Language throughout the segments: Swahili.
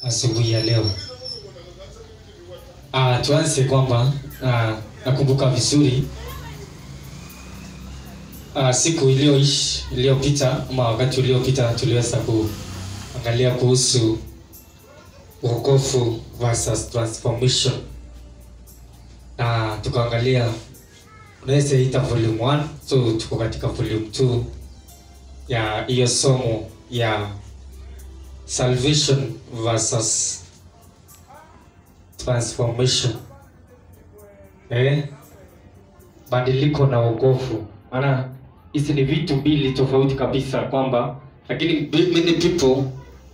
asubuhi ya leo. Tuanze kwamba nakumbuka vizuri siku iliyopita ama wakati uliopita tuliweza kuangalia kuhusu wokovu versus transformation. Tukaangalia unaweza ita volume 1, so tuko katika volume 2 ya hiyo somo ya salvation versus transformation. Badiliko na wokovu. Maana hizi ni vitu mbili tofauti kabisa, kwamba lakini many people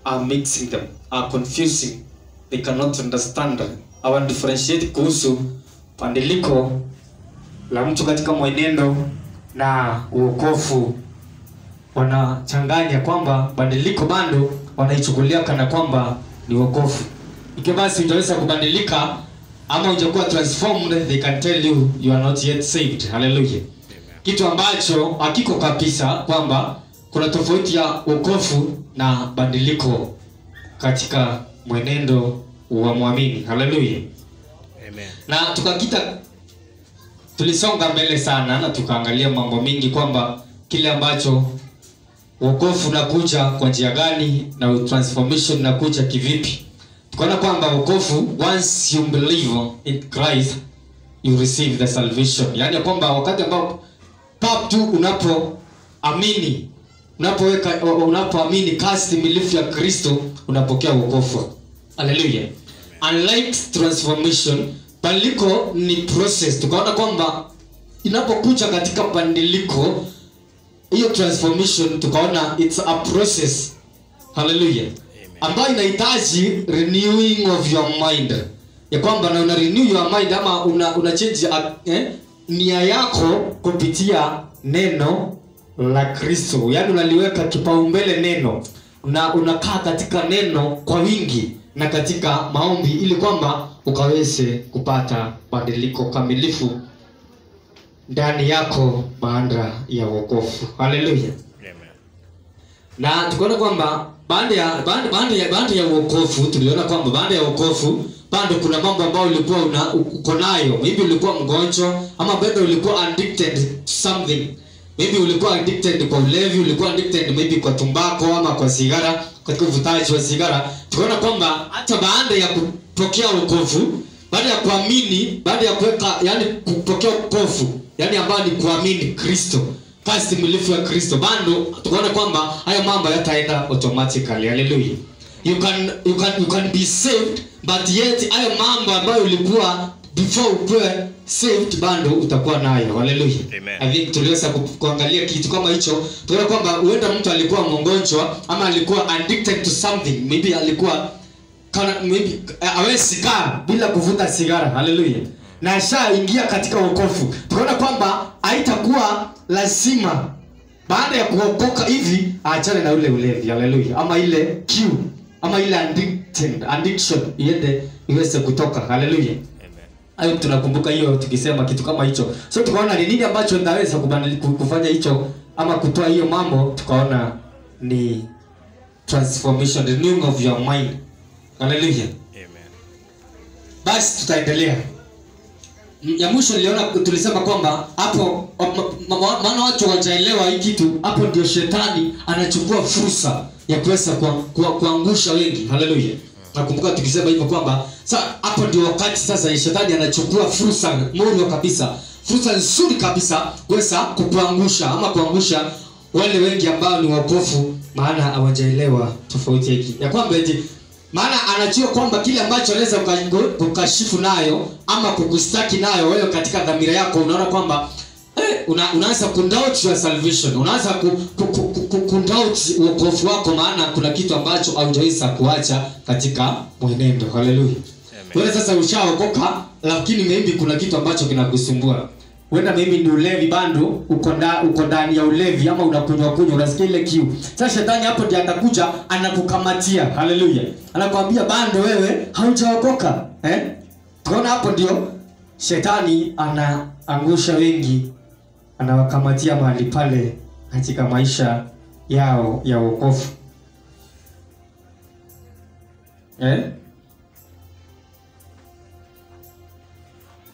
are mixing them, are confusing, they cannot understand. I want to differentiate kuhusu badiliko la mtu katika mwenendo na wokovu. Wanachanganya kwamba badiliko bado wanaichukulia kana kwamba ni wokovu. Ikiwa basi utaweza kubadilika ama hujakuwa transformed, they can tell you you are not yet saved. Hallelujah. Amen. Kitu ambacho hakiko kabisa, kwamba kuna tofauti ya wokovu na badiliko katika mwenendo wa muamini. Hallelujah. Amen. Na tulisonga mbele sana na tukaangalia mambo mingi, kwamba kile ambacho wokovu unakuja kwa njia gani na transformation unakuja kivipi. Tukaona kwamba wokovu, once you believe in Christ, you receive the salvation. Yani kwamba wakati ambao tu unapoamini, unapoamini kasi milifu ya Kristo, unapokea wokovu. Hallelujah. Unlike transformation, badiliko ni process. Tukaona kwamba inapokuja katika badiliko, hiyo transformation, tukaona it's a process. Hallelujah. Ambayo inahitaji renewing of your mind. Ya kwamba na una renew your mind ama una change nia yako kupitia neno la Kristo. Yaani unaliweka kipaumbele neno. Unakaa katika neno kwa wingi na katika maombi, ili kwamba ukaweze kupata badiliko kamilifu ndani yako baada ya wokovu. Hallelujah. Amen. Na tukaona kwamba baada ya wokovu, tuliona kwamba baada ya wokovu bado kuna mambo ambayo ulikuwa uko nayo. Maybe ulikuwa mgonjwa, ama bado ulikuwa addicted to something. Maybe ulikuwa addicted kwa ulevi, ulikuwa addicted maybe kwa tumbako ama kwa sigara, katika uvutaji wa sigara. Tukaona kwamba hata baada ya kupokea wokovu, baada ya kuamini, baada ya kuweka, yani kupokea wokovu, yani ambayo ni kuamini Kristo, kasi milifu ya Kristo, bado tukaona kwamba haya mambo yataenda automatically. Hallelujah. You can be saved, but yet haya mambo ambayo ulikuwa before uwe saved bado utakuwa nayo. Hallelujah. Amen. I think tuliweza kuangalia kitu kama hicho. Tunaona kwamba huenda mtu alikuwa mgonjwa ama alikuwa addicted to something. Maybe alikuwa hawezi kaa bila kuvuta sigara. Hallelujah. Na ashaingia katika wokovu. Tunaona kwamba haitakuwa lazima baada ya kuokoka hivi aachane na ule ulevi. Hallelujah. Ama ile kiu, ama ile addiction iweze kutoka. Hallelujah. Amen. Hayo tunakumbuka hiyo tukisema kitu kama hicho. So tukaona ni nini ambacho ndaweza kufanya hicho ama kutoa hiyo mambo. Tukaona ni transformation, renewing of your mind. Hallelujah. Amen. Basi tutaendelea. Ya mwisho tulisema kwamba hapo, maana watu hawajaelewa hii kitu, hapo ndio shetani anachukua fursa ya kuweza kuangusha wengi. Hallelujah. Nakumbuka tukisema hivyo kwamba sasa hapo ndio wakati sasa shetani anachukua fursa moyo kabisa, fursa nzuri kabisa kuweza kukuangusha ama kuangusha wale wengi ambao ni wapofu, maana hawajaelewa tofauti hiki. Ya kwamba maana anajua kwamba kile ambacho anaweza kukashifu nayo ama kukustaki nayo wewe katika dhamira yako, unaona kwamba unaanza kundoubt your salvation, unaanza kundoubt wokovu wako, maana kuna kitu ambacho haujaweza kuacha katika mwenendo. Hallelujah. Wewe sasa ushaokoka, lakini maybe kuna kitu ambacho kinakusumbua. Wenda maybe ni ulevi, bado uko ndani ya ulevi, ama unakunywa unasikia ile kiu. Sasa shetani hapo ndiye atakuja anakukamatia. Hallelujah. Anakuambia bado wewe haujaokoka. Tunaona hapo ndio shetani anaangusha wengi, anawakamatia mahali pale katika maisha yao ya wokovu.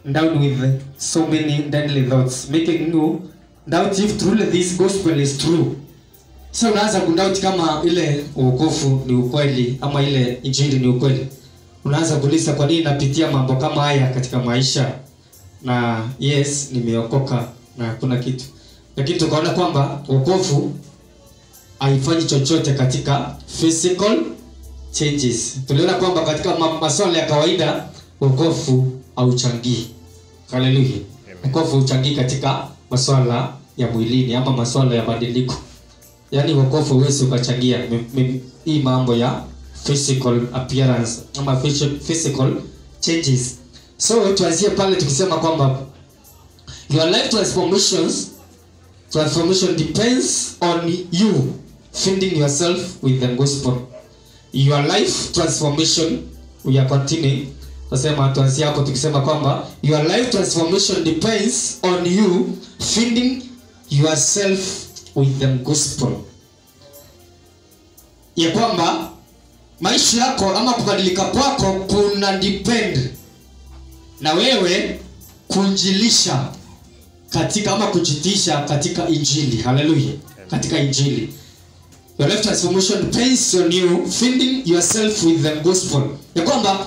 down with so many deadly thoughts, making you doubt if truly this gospel is true. So unaanza kudoubt kama ile wokovu ni ukweli ama ile injili ni ukweli. Unaanza kuuliza kwa nini napitia mambo kama haya katika maisha, na yes nimeokoka na hakuna kitu. Lakini tukaona kwamba wokovu haifanyi chochote katika physical changes. Tuliona kwamba katika masuala ya kawaida wokovu hauchangii. Haleluya. Wokovu hauchangii katika masuala ya mwilini ama masuala ya badiliko. Yaani wokovu huwezi ukachangia hii mambo ya physical appearance ama physical changes. So tuanzie pale tukisema kwamba your life transformation depends on you finding yourself with the gospel. Your life transformation, we are continuing. Nasema tuanzie hapo tukisema kwamba your life transformation depends on you finding yourself with the gospel. Ya kwamba maisha yako ama kubadilika kwako kuna depend na wewe kunjilisha katika ama kujitisha katika injili. Hallelujah. Katika injili. Your life transformation depends on you finding yourself with the gospel. Ya kwamba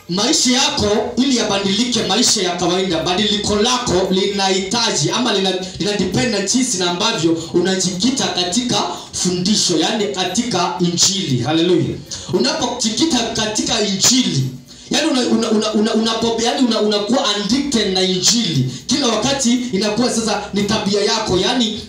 maisha yako ili yabadilike, maisha ya kawaida, badiliko lako linahitaji ama lina depend jinsi na ambavyo unajikita katika fundisho, yani katika injili. Hallelujah. Unapojikita katika injili, yani unakuwa addicted na injili. Kila wakati inakuwa sasa ni tabia yako, yani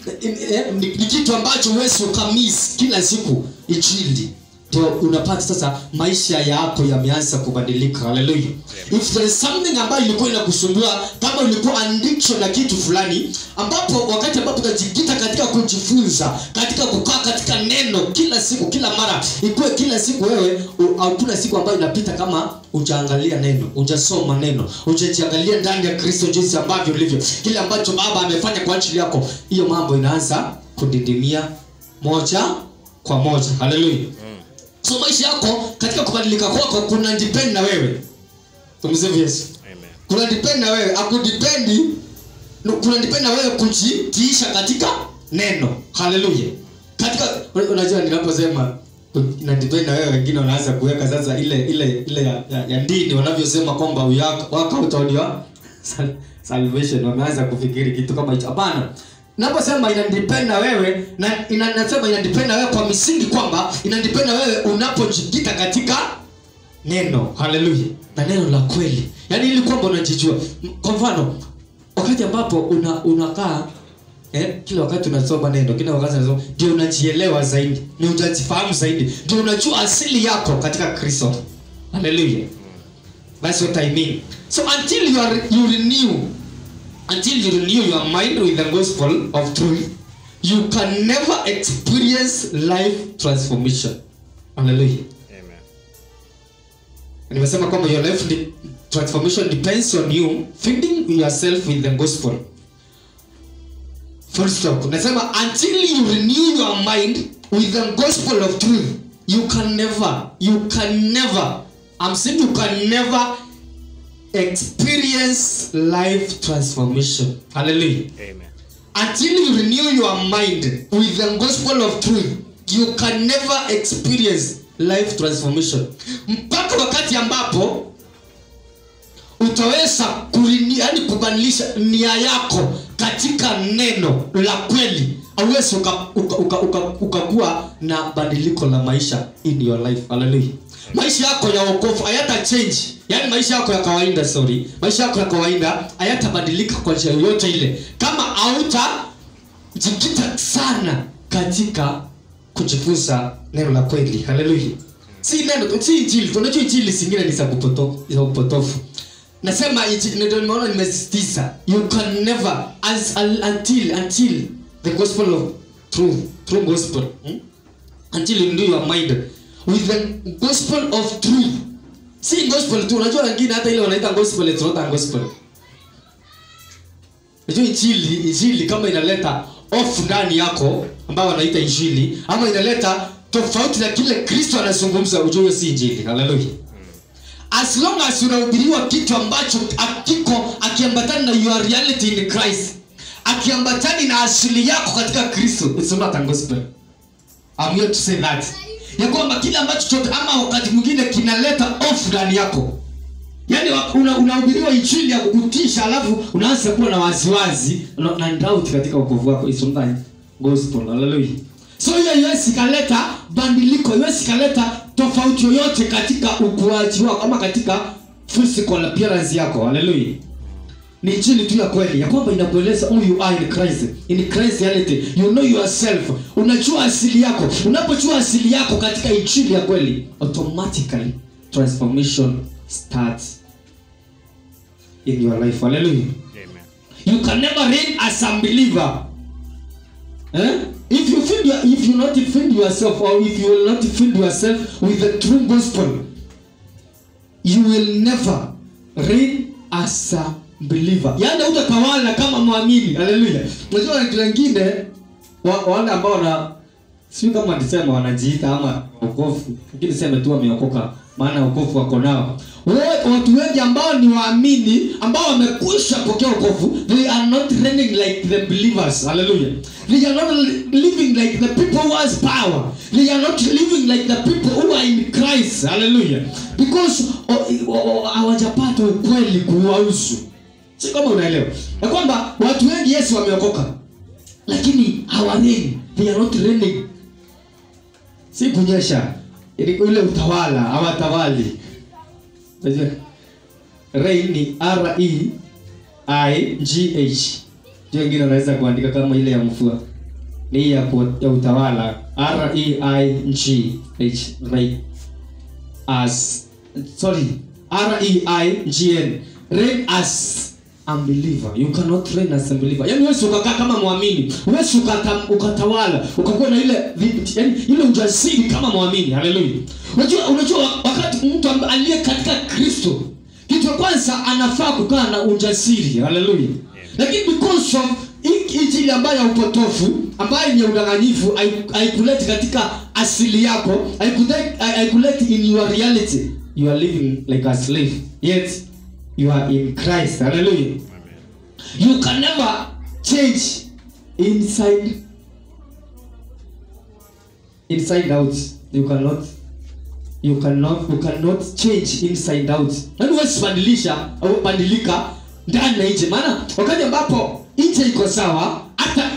ni kitu ambacho wewe ukamiss kila siku injili. Ndio unapata sasa maisha yako yameanza kubadilika. Hallelujah. If there is something ambayo ilikuwa inakusumbua, kama ulikuwa addiction na kitu fulani, ambapo wakati ambapo unajikita katika kujifunza, katika kukaa katika neno kila siku, kila mara, ikuwe kila siku wewe, hakuna siku ambayo inapita kama hujaangalia neno, hujasoma neno, hujajiangalia ndani ya Kristo jinsi ambavyo ulivyo, kile ambacho Baba amefanya kwa ajili yako, hiyo mambo inaanza kudidimia moja kwa moja. Hallelujah. So maisha yako katika kubadilika kwako kuna depend na wewe. Tumsifu Yesu. Amen. Kuna depend na wewe, akudipendi, kuna depend na wewe kujitiisha katika neno. Hallelujah. Katika unajua ninaposema ina depend na wewe, wengine wanaanza kuweka sasa ile ya dini wanavyosema kwamba waka utaoniwa salvation, wameanza kufikiri kitu kama hicho. Hapana. Naposema ina depend na wewe, na inasema ina depend na wewe kwa misingi kwamba ina depend na wewe unapojikita katika neno. Hallelujah. Na neno la kweli. Yaani ili kwamba unajijua. Kwa mfano, wakati ambapo unakaa kila wakati unasoma neno, kila wakati unasoma, ndio unajielewa zaidi, ndio unajifahamu zaidi, ndio unajua asili yako katika Kristo. Hallelujah. That's what I mean. So until you renew your mind with the gospel of truth, you can never experience life transformation. Hallelujah. Amen. Nimesema kwamba your life transformation depends on you finding yourself with the gospel. Full stop. Nasema until you renew your mind with the gospel of truth, you can never experience life transformation. Hallelujah. Amen. Until you renew your mind with the gospel of truth, you can never experience life transformation. Mpaka wakati ambapo utaweza kubadilisha nia yako katika neno la kweli, hauwezi ukakuwa na badiliko la maisha in your life. Hallelujah. Maisha yako ya wokovu hayata change. Yaani maisha yako ya kawaida, maisha yako ya kawaida hayatabadilika kwa njia yoyote ile kama hautajikita sana katika kujifunza neno la kweli. Hallelujah. Si neno, si injili. Tunajua injili zingine ni za upotofu. Nasema ndio nimeona nimesisitiza. You can never until the gospel of true gospel. Until you renew your mind with the gospel of truth. Si gospel tu, unajua wengine hata ile wanaita gospel is not a gospel. Unajua injili kama inaleta off ndani yako ambao wanaita injili, ama inaleta tofauti na kile Kristo anazungumza, ujue si injili. Haleluya. As long as unahubiriwa kitu ambacho akiambatana na your reality in Christ, akiambatani na asili yako katika Kristo, it's not a gospel. I'm here to say that. Ya kwamba kile ambacho chote ama wakati mwingine kinaleta off ndani yako. Yaani unahubiriwa injili ya kukutisha, alafu unaanza kuwa na wasiwasi na doubt katika wokovu wako. It's not gospel. Hallelujah. So hiyo Yesu kaleta bandiliko, Yesu kaleta tofauti yoyote katika ukuaji wako ama katika physical appearance yako. Hallelujah. Ni injili tu ya kweli ya kwamba inakueleza who you are in Christ. In Christ reality, you know yourself. Unajua asili yako. Unapojua asili yako katika injili ya kweli, automatically transformation starts in your life. Hallelujah. Amen. You can never reign as a believer. If you not defend yourself, or if you will not defend yourself with the true gospel, you will never reign as a believer. Yaani utatawala kama muamini. Hallelujah. Unajua watu wengine wale ambao wana sio kama nisema wanajiita ama wokovu, lakini sema tu wameokoka, maana wokovu wako nao. Watu wengi ambao ni waamini ambao wamekwisha pokea wokovu, they are not reigning like the believers. Hallelujah. They are not living like the people who has power. They are not living like the people who are in Christ. Hallelujah. Because hawajapata ukweli kuwahusu. Si kama unaelewa. Na kwamba watu wengi Yesu wameokoka, lakini hawareign. They are not reigning. Si kunyesha. Ile utawala, hawatawali. Unajua? Reign ni R-E-I-G-H. Ndio wengine wanaweza kuandika kama ile ya mfua. Ni ya utawala, R-E-I-G-H. Reign as R-E-I-G-N. Reign as unbeliever. You cannot reign as a believer. Yaani wewe ukakaa kama muamini, wewe ukatawala, ukakuwa na ile ile ujasiri kama muamini. Hallelujah. Unajua wakati mtu aliye katika Kristo, kitu cha kwanza anafaa kukaa na ujasiri. Hallelujah. Lakini because of injili ambayo ya upotofu, ambayo ni udanganyifu, haikuleti katika asili yako, haikuleti in your reality. You are living like a slave, yet you are in Christ. Hallelujah. Amen. You can never change inside out. You cannot change inside out. Nani wasibadilisha au badilika ndani na nje? Maana wakati ambapo nje iko sawa, hata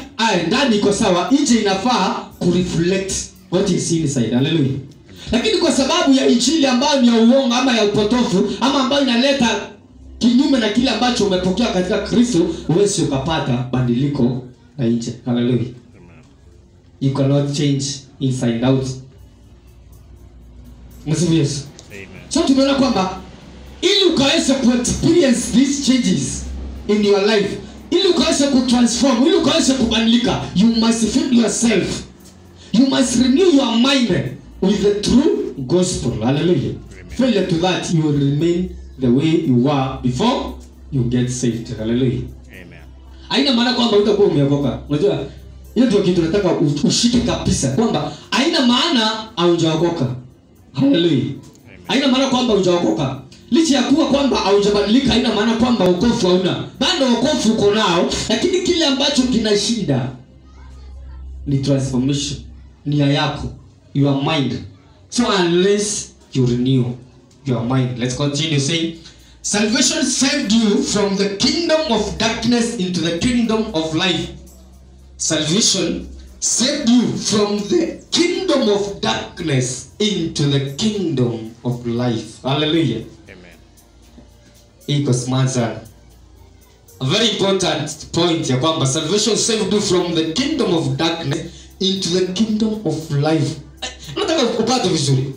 ndani iko sawa, nje inafaa kureflect what is inside. Hallelujah. Lakini kwa sababu ya injili ambayo ni ya uongo ama ya upotofu, ama ambayo inaleta kinyume na kile ambacho umepokea katika Kristo, huwezi ukapata badiliko na nje. Hallelujah. You cannot change inside out. Msifu Yesu. Amen. So tumeona kwamba ili ukaweze ku-experience these changes in your life, ili ukaweze ku-transform, ili ukaweze kubadilika, you must feed yourself. You must renew your mind with the true gospel. Hallelujah. Failure to that, you will remain the way you were before you get saved. Hallelujah. Amen. Haina maana kwamba utakuwa umeokoka. Unajua hiyo ndio kitu nataka ushike kabisa, kwamba haina maana haujaokoka. Hallelujah. Haina maana kwamba hujaokoka. Licha ya kuwa kwamba haujabadilika, haina maana kwamba wokovu hauna. Bado wokovu uko nao, lakini kile ambacho kina shida ni transformation, nia yako, your mind. So unless you renew your mind. Let's continue saying, salvation saved you from the kingdom of darkness into the kingdom of life. Salvation saved you from the kingdom of darkness into the kingdom of life. Hallelujah. Amen. Iko smanza. A very important point ya kwamba salvation saved you from the kingdom of darkness into the kingdom of life. Nataka upate vizuri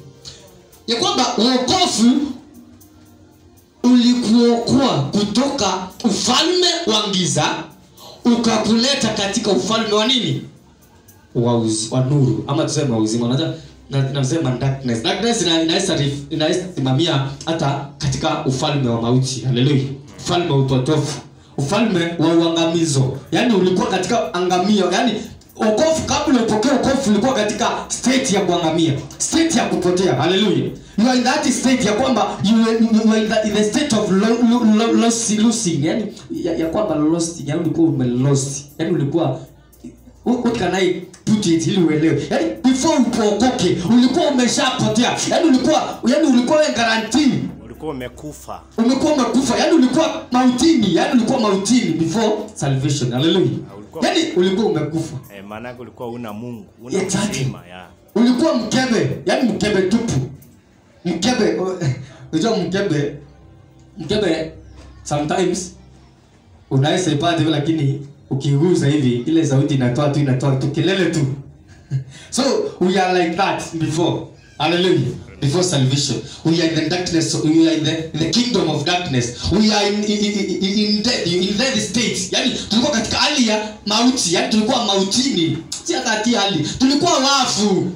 ya kwamba wokovu ulikuokoa kutoka ufalme wa giza ukakuleta katika ufalme wa nini? Wa nuru, ama tuseme uzima. Nasema darkness. Darkness inasimamia hata katika ufalme wa mauti. Hallelujah. Ufalme wa upotofu, ufalme wa uangamizo. Yaani ulikuwa katika angamio, yaani wokovu kabla upokee wokovu ulikuwa katika state ya kuangamia, state ya kupotea. Hallelujah. You are in that state ya kwamba you are in the state of losing, yani ya kwamba lost, yani ulikuwa lost, yani ulikuwa, what can I put it ili uelewe, yani before upokoke ulikuwa umeshapotea, yani ulikuwa guarantee umekuwa umekufa, yani ulikuwa mautini before salvation. Hallelujah. Yani ulikuwa umekufa, maana ulikuwa una Mungu, una uzima ya. Ulikuwa mkebe, yani mkebe tupu. Mkebe, unajua mkebe sometimes unaweza ipate, lakini ukiguza hivi ile sauti inatoa tu kelele tu. So we are like that before. Hallelujah. Before salvation, we are in the darkness. We are in the kingdom of darkness. We are in dead state. Yani tulikuwa katika hali ya mauti. Yani tulikuwa mautini. Si hata hali. Tulikuwa wafu.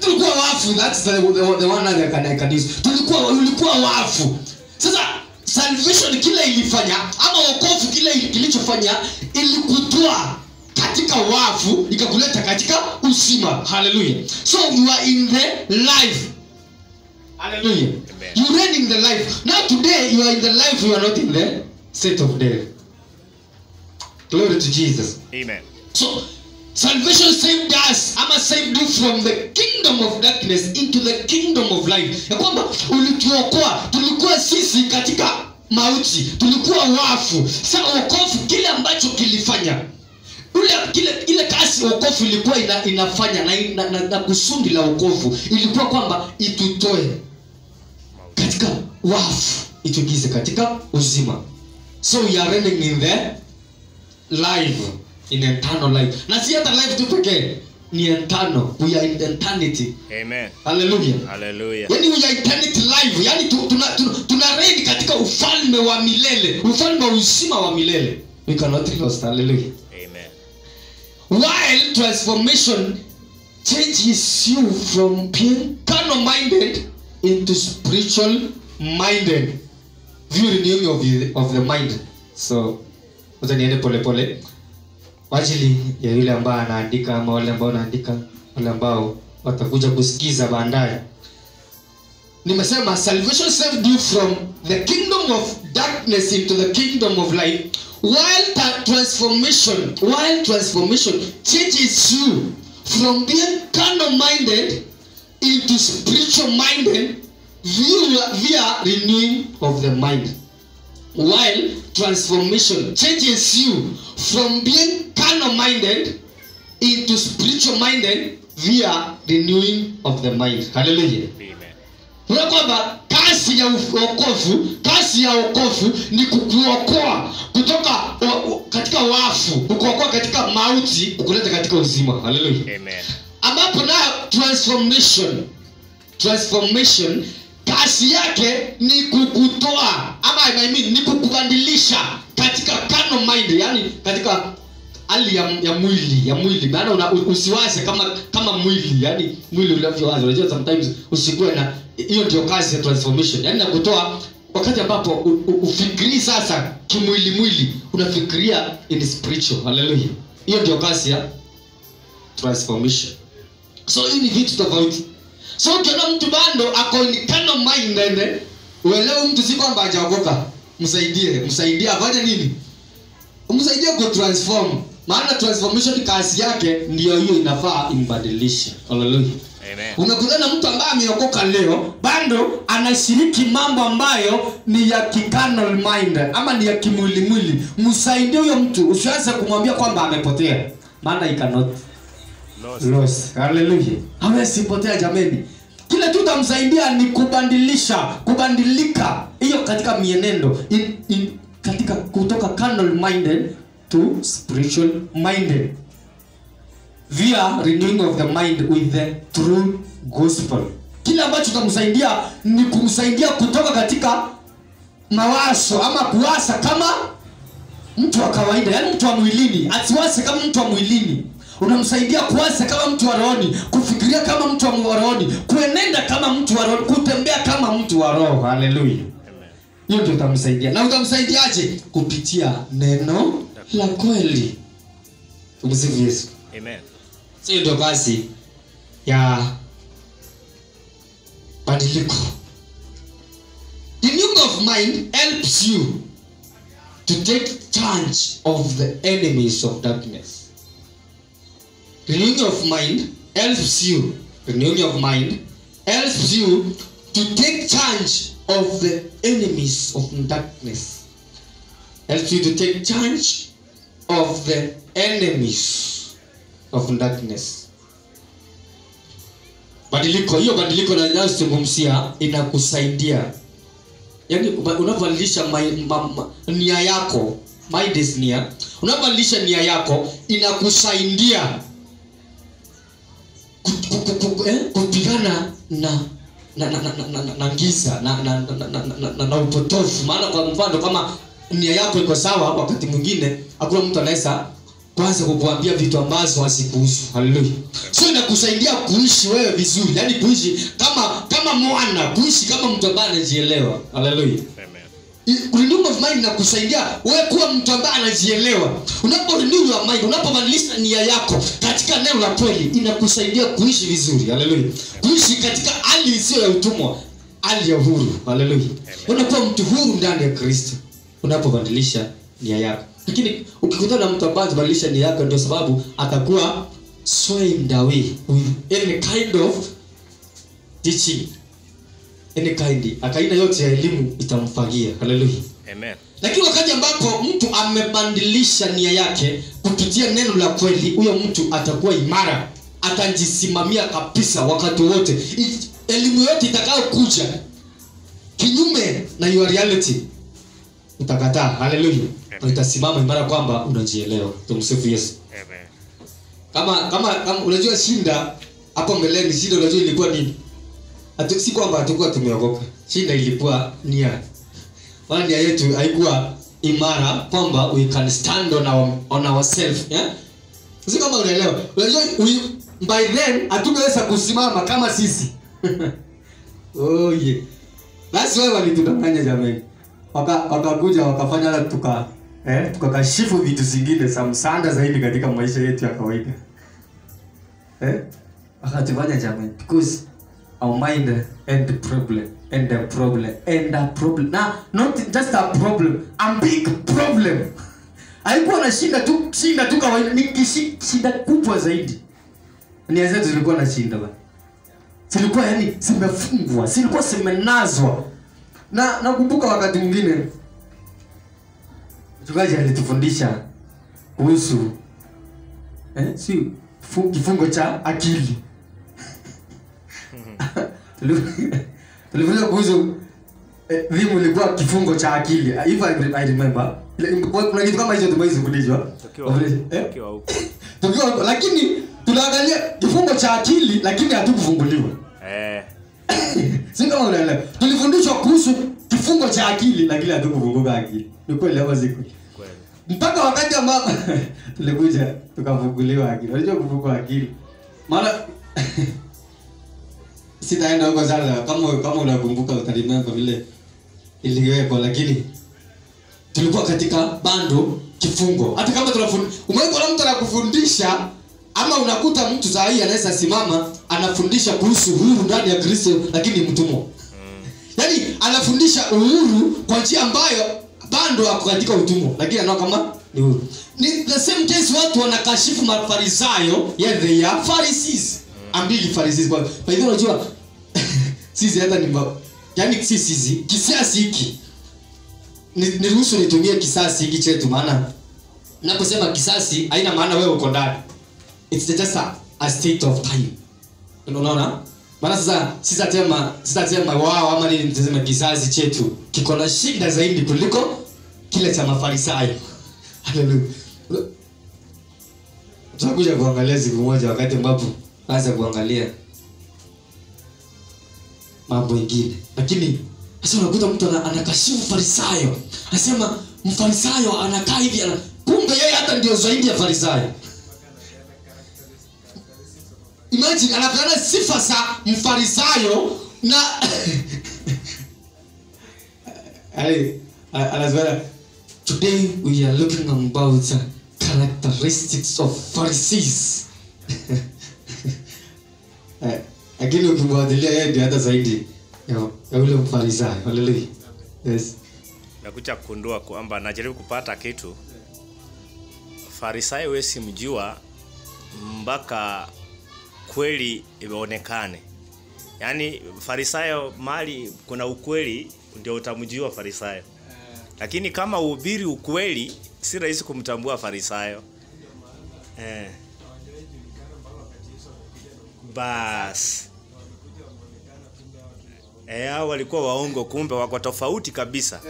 Tulikuwa wafu. That's the one that I can use. Tulikuwa wafu. Sasa salvation kile ilifanya, ama wokovu kile kilichofanya, ilikutoa katika wafu ikakuleta katika uzima. Hallelujah. So you are in the life. Hallelujah. Amen. You reign in the life. Now today you are in the life, you are not in the state of death. Glory to Jesus. Amen. So salvation saved us, ama saved you from the kingdom of darkness into the kingdom of life. Ya kwamba ulituokoa, tulikuwa sisi katika mauti, tulikuwa wafu. Sasa wokovu kile ambacho kilifanya, ile kazi wokovu ilikuwa inafanya na kusudi la wokovu ilikuwa kwamba itutoe katika wafu itugize katika uzima. So we are reigning in the life, in eternal life. Na si hata life tu pekee, ni eternal. We are in eternity. Amen. Hallelujah. Hallelujah. Yani we are eternity life. Yani tuna reign katika ufalme wa milele, ufalme wa uzima wa milele. We cannot be lost. Hallelujah. While transformation changes you from being carnal minded into spiritual minded, view renewing of the mind. So wacha niende pole wajili ya yule ambaye anaandika, ama wale ambao wanaandika, wale ambao watakuja kusikiza baadaye. Nimesema salvation saved you from the kingdom of darkness into the kingdom of light, while transformation changes you from being carnal minded into spiritual minded via renewing of the mind. While transformation changes you from being carnal minded into spiritual minded via renewing of the mind. Hallelujah. Kwamba kazi ya wokovu ni kukuokoa kutoka katika wafu, kukuokoa katika mauti, kukuleta katika uzima. Hallelujah. Amen. Ambapo na transformation kazi yake ni kukutoa, ama ni kukubadilisha katika carnal mind, yani katika hali ya mwili. Maana usiwaze kama mwili, yani mwili unavyowaza. Unajua sometimes usikue na hiyo, ndio kazi ya transformation. Yani nakutoa wakati ambapo ufikiri sasa kimwili, unafikiria in spiritual. Hallelujah. Hiyo ndio kazi ya transformation. So hii ni vitu tofauti. So ukiona mtu bando ako in carnal mind, uelewe mtu si kwamba hajaokoka. Msaidie afanye nini? Umsaidie ku transform. Maana transformation kazi yake ndio hiyo inafaa imbadilishe. Hallelujah. Amen. Unakutana mtu ambaye ameokoka leo, bado anashiriki mambo ambayo ni ya carnal mind, ama ni ya kimwili. Msaidie huyo mtu, usianze kumwambia kwamba amepotea. Maana he cannot lost. Hallelujah. Hawezi potea jameni. Kile tu tamsaidia ni kubadilika hiyo katika mienendo, katika kutoka carnal minded to spiritual minded via renewing of the mind with the true gospel. Kile ambacho tutamsaidia ni kumsaidia kutoka katika mawazo, ama kuwasa kama mtu wa kawaida, yani mtu wa mwilini, asiwase kama mtu wa mwilini. Unamsaidia kuwasa kama mtu wa rohoni, kufikiria kama mtu wa rohoni, kuenenda kama mtu wa rohoni, kutembea kama mtu wa roho. Hallelujah. Hiyo ndio utamsaidia. Na utamsaidiaje? Kupitia neno la kweli. Tumsifu Yesu. Amen. Sio ndio kazi ya badiliko. Renewing of mind helps you to take charge of the enemies of darkness. Renewing of mind helps you. Renewing of mind helps you to take charge of the enemies of darkness. Helps you to take charge of the enemies of darkness. Badiliko, hiyo badiliko na ninayozungumzia inakusaidia. Yaani unabadilisha nia yako, mind is nia. Unabadilisha nia yako inakusaidia kupigana na giza na upotofu. Maana kwa mfano kama nia yako iko sawa, wakati mwingine hakuna mtu anaweza kwanza kukuambia vitu ambazo hazikuhusu. Haleluya. So inakusaidia kuishi wewe vizuri, yani kuishi kama mwana, kuishi kama mtu ambaye anajielewa. Haleluya. Renewing of mind inakusaidia wewe kuwa mtu ambaye anajielewa. Unapo renew your mind, unapobadilisha nia yako katika neno la kweli, inakusaidia kuishi vizuri. Haleluya. Kuishi katika hali isiyo ya utumwa, hali ya uhuru. Haleluya. Unakuwa mtu huru ndani ya Kristo unapobadilisha nia yako. Lakini ukikutana na mtu ambaye anabadilisha nia yako, ndio sababu atakuwa swayed away with any kind of teaching, any kind, akaina yote ya elimu itamfagia. Haleluya. Amen. Lakini wakati ambapo mtu amebadilisha nia yake kupitia neno la kweli, huyo mtu atakuwa imara, atajisimamia kabisa wakati wote. Elimu yote itakayokuja kinyume na your reality utakataa. Haleluya. Utasimama imara kwamba unajielewa. Tumsifu Yesu. Amen. Kama unajua shinda hapo mbeleni, shinda unajua ilikuwa nini? Si kwamba hatakuwa tumeogopa. Shinda ilikuwa nia. Wala nia yetu haikuwa imara kwamba we can stand on ourselves, yeah? Si kama unaelewa. Unajua by then hatungeweza kusimama kama sisi. Oh yeah. Basi wewe walitudanganya jamani. Wakakuja wakafanya hata tukakashifu vitu zingine za msaada zaidi katika maisha yetu ya kawaida. Wakatufanya jamani, because our mind and the problem. Now, not just a problem, a big problem. Haikuwa na shinda tu kawaida, ni shinda kubwa zaidi. Nia zetu zilikuwa na shinda bana. Zilikuwa yani zimefungwa, zilikuwa zimenazwa. Na nakumbuka wakati mwingine mchungaji alitufundisha kuhusu kifungo cha akili. Tulifundishwa kuhusu vimu ilikuwa kifungo cha akili. If I remember, kuna kitu kama hicho tumezungumzwa. Tukiwa lakini tunaangalia kifungo cha akili lakini hatukufunguliwa. Sio kama unaelewa. Tulifundishwa kuhusu kifungo cha akili lakini hatukufunguka akili. Ni kweli hapo siku. Kweli. Mpaka wakati ambao tulikuja tukafunguliwa akili. Unajua kufunguka akili. Maana sitaenda huko sana kama unakumbuka utarimember vile iliwekwa, lakini tulikuwa katika bando kifungo. Hata kama umewekwa na mtu anakufundisha ama unakuta mtu sahihi anaweza simama anafundisha kuhusu uhuru ndani ya Kristo lakini mtumwa. Yaani anafundisha uhuru kwa njia ambayo bando wako katika utumwa lakini anaona kama ni uhuru. Ni the same case watu wanakashifu mafarisayo, yeah they are Pharisees. Ambili Pharisees kwa hivyo unajua sisi hata ni yaani sisi kisasi hiki niruhusu nitumie kisasi hiki chetu, maana ninaposema kisasi haina maana wewe uko ndani. It's just a state of time. Unaona? Maana sasa sitatema wao ama nini, nitasema kizazi chetu kiko na shida zaidi kuliko kile cha Mafarisayo. Haleluya. Tutakuja kuangalia siku moja wakati ambapo anza kuangalia mambo mengine. Lakini sasa unakuta mtu anakashifu Farisayo. Anasema Mfarisayo anakaa hivi, kumbe yeye hata ndio zaidi ya Farisayo. Imagine anapeana sifa za Mfarisayo na anasema today we are looking about characteristics of Pharisees. Lakini ukimwadilia yeye ndiye hata zaidi ya ule Mfarisayo. Hallelujah. Yes. Nakuja kugundua kwamba najaribu kupata kitu. Farisayo wewe simjua mpaka kweli imeonekane. Yaani Farisayo mali kuna ukweli ndio utamjua Farisayo. Lakini kama uhubiri ukweli si rahisi kumtambua Farisayo. Bas. Hao walikuwa waongo, kumbe wako tofauti kabisa.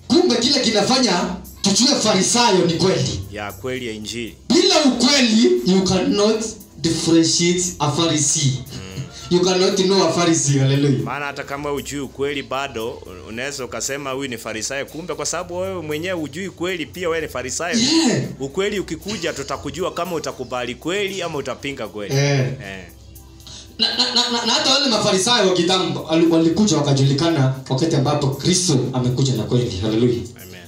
Kumbe kile kinafanya tujue Farisayo ni kweli. Ya kweli ya Injili. Bila ukweli you cannot differentiate a Pharisee. You cannot know a Pharisee. Hallelujah. Maana hata kama hujui kweli bado unaweza ukasema huyu ni Farisayo, kumbe kwa sababu wewe mwenyewe hujui kweli pia wewe ni Farisayo. Yeah. Ukweli ukikuja tutakujua kama utakubali kweli ama utapinga kweli. Na hata wale Mafarisayo wa kitambo walikuja wakajulikana wakati ambapo Kristo amekuja na kweli. Hallelujah. Amen.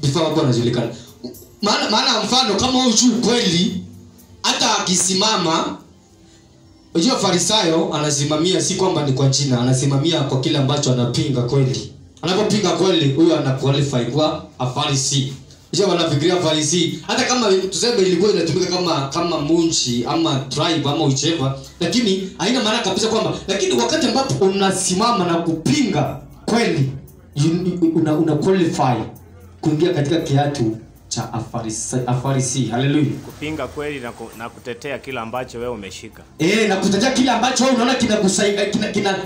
Before wako wanajulikana. Maana mfano kama hujui kweli hata akisimama, unajua Farisayo anasimamia si kwamba ni kwa jina, anasimamia kwa kile ambacho anapinga kweli. Anapopinga kweli huyo ana qualify kwa a Pharisee. Unajua wanafikiria Pharisee hata kama tuseme ilikuwa inatumika kama munchi ama tribe ama whichever, lakini haina maana kabisa kwamba, lakini wakati ambapo unasimama na kupinga kweli una qualify kuingia katika kiatu cha a Pharisee. Hallelujah. Kupinga kweli na kutetea kila ambacho wewe umeshika. Na kutetea kila ambacho wewe unaona kinakusaidia,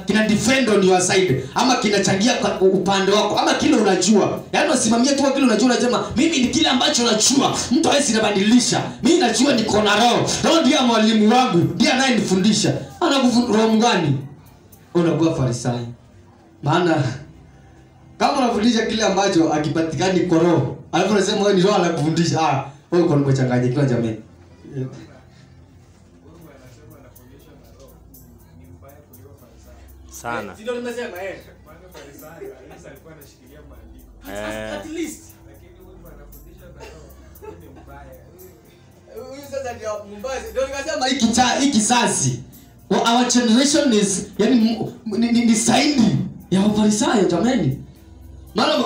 kina defend on your side ama kinachangia upande wako ama kile unajua. Yaani unasimamia tu kile unajua, unasema mimi ni kile ambacho najua. Mtu hawezi kubadilisha. Mimi najua niko na roho. Roho ndiye mwalimu wangu, ndiye anayenifundisha. Anakufundisha roho gani? Unakuwa Farisayo. Maana kama unafundisha kile ambacho akipatikani kwa roho, alafu unasema wewe ni roho anakufundisha, wewe uko umechanganyikiwa jamani. Sana. Ndio nimesema maana Farisayo alikuwa anashikilia maandiko. At least. Lakini wewe anafundisha na roho ni mbaya. Huyu sasa ndio mbaya. Ndio nikasema hiki kizazi. Our generation is ni saidi ya Farisayo jamani. Maana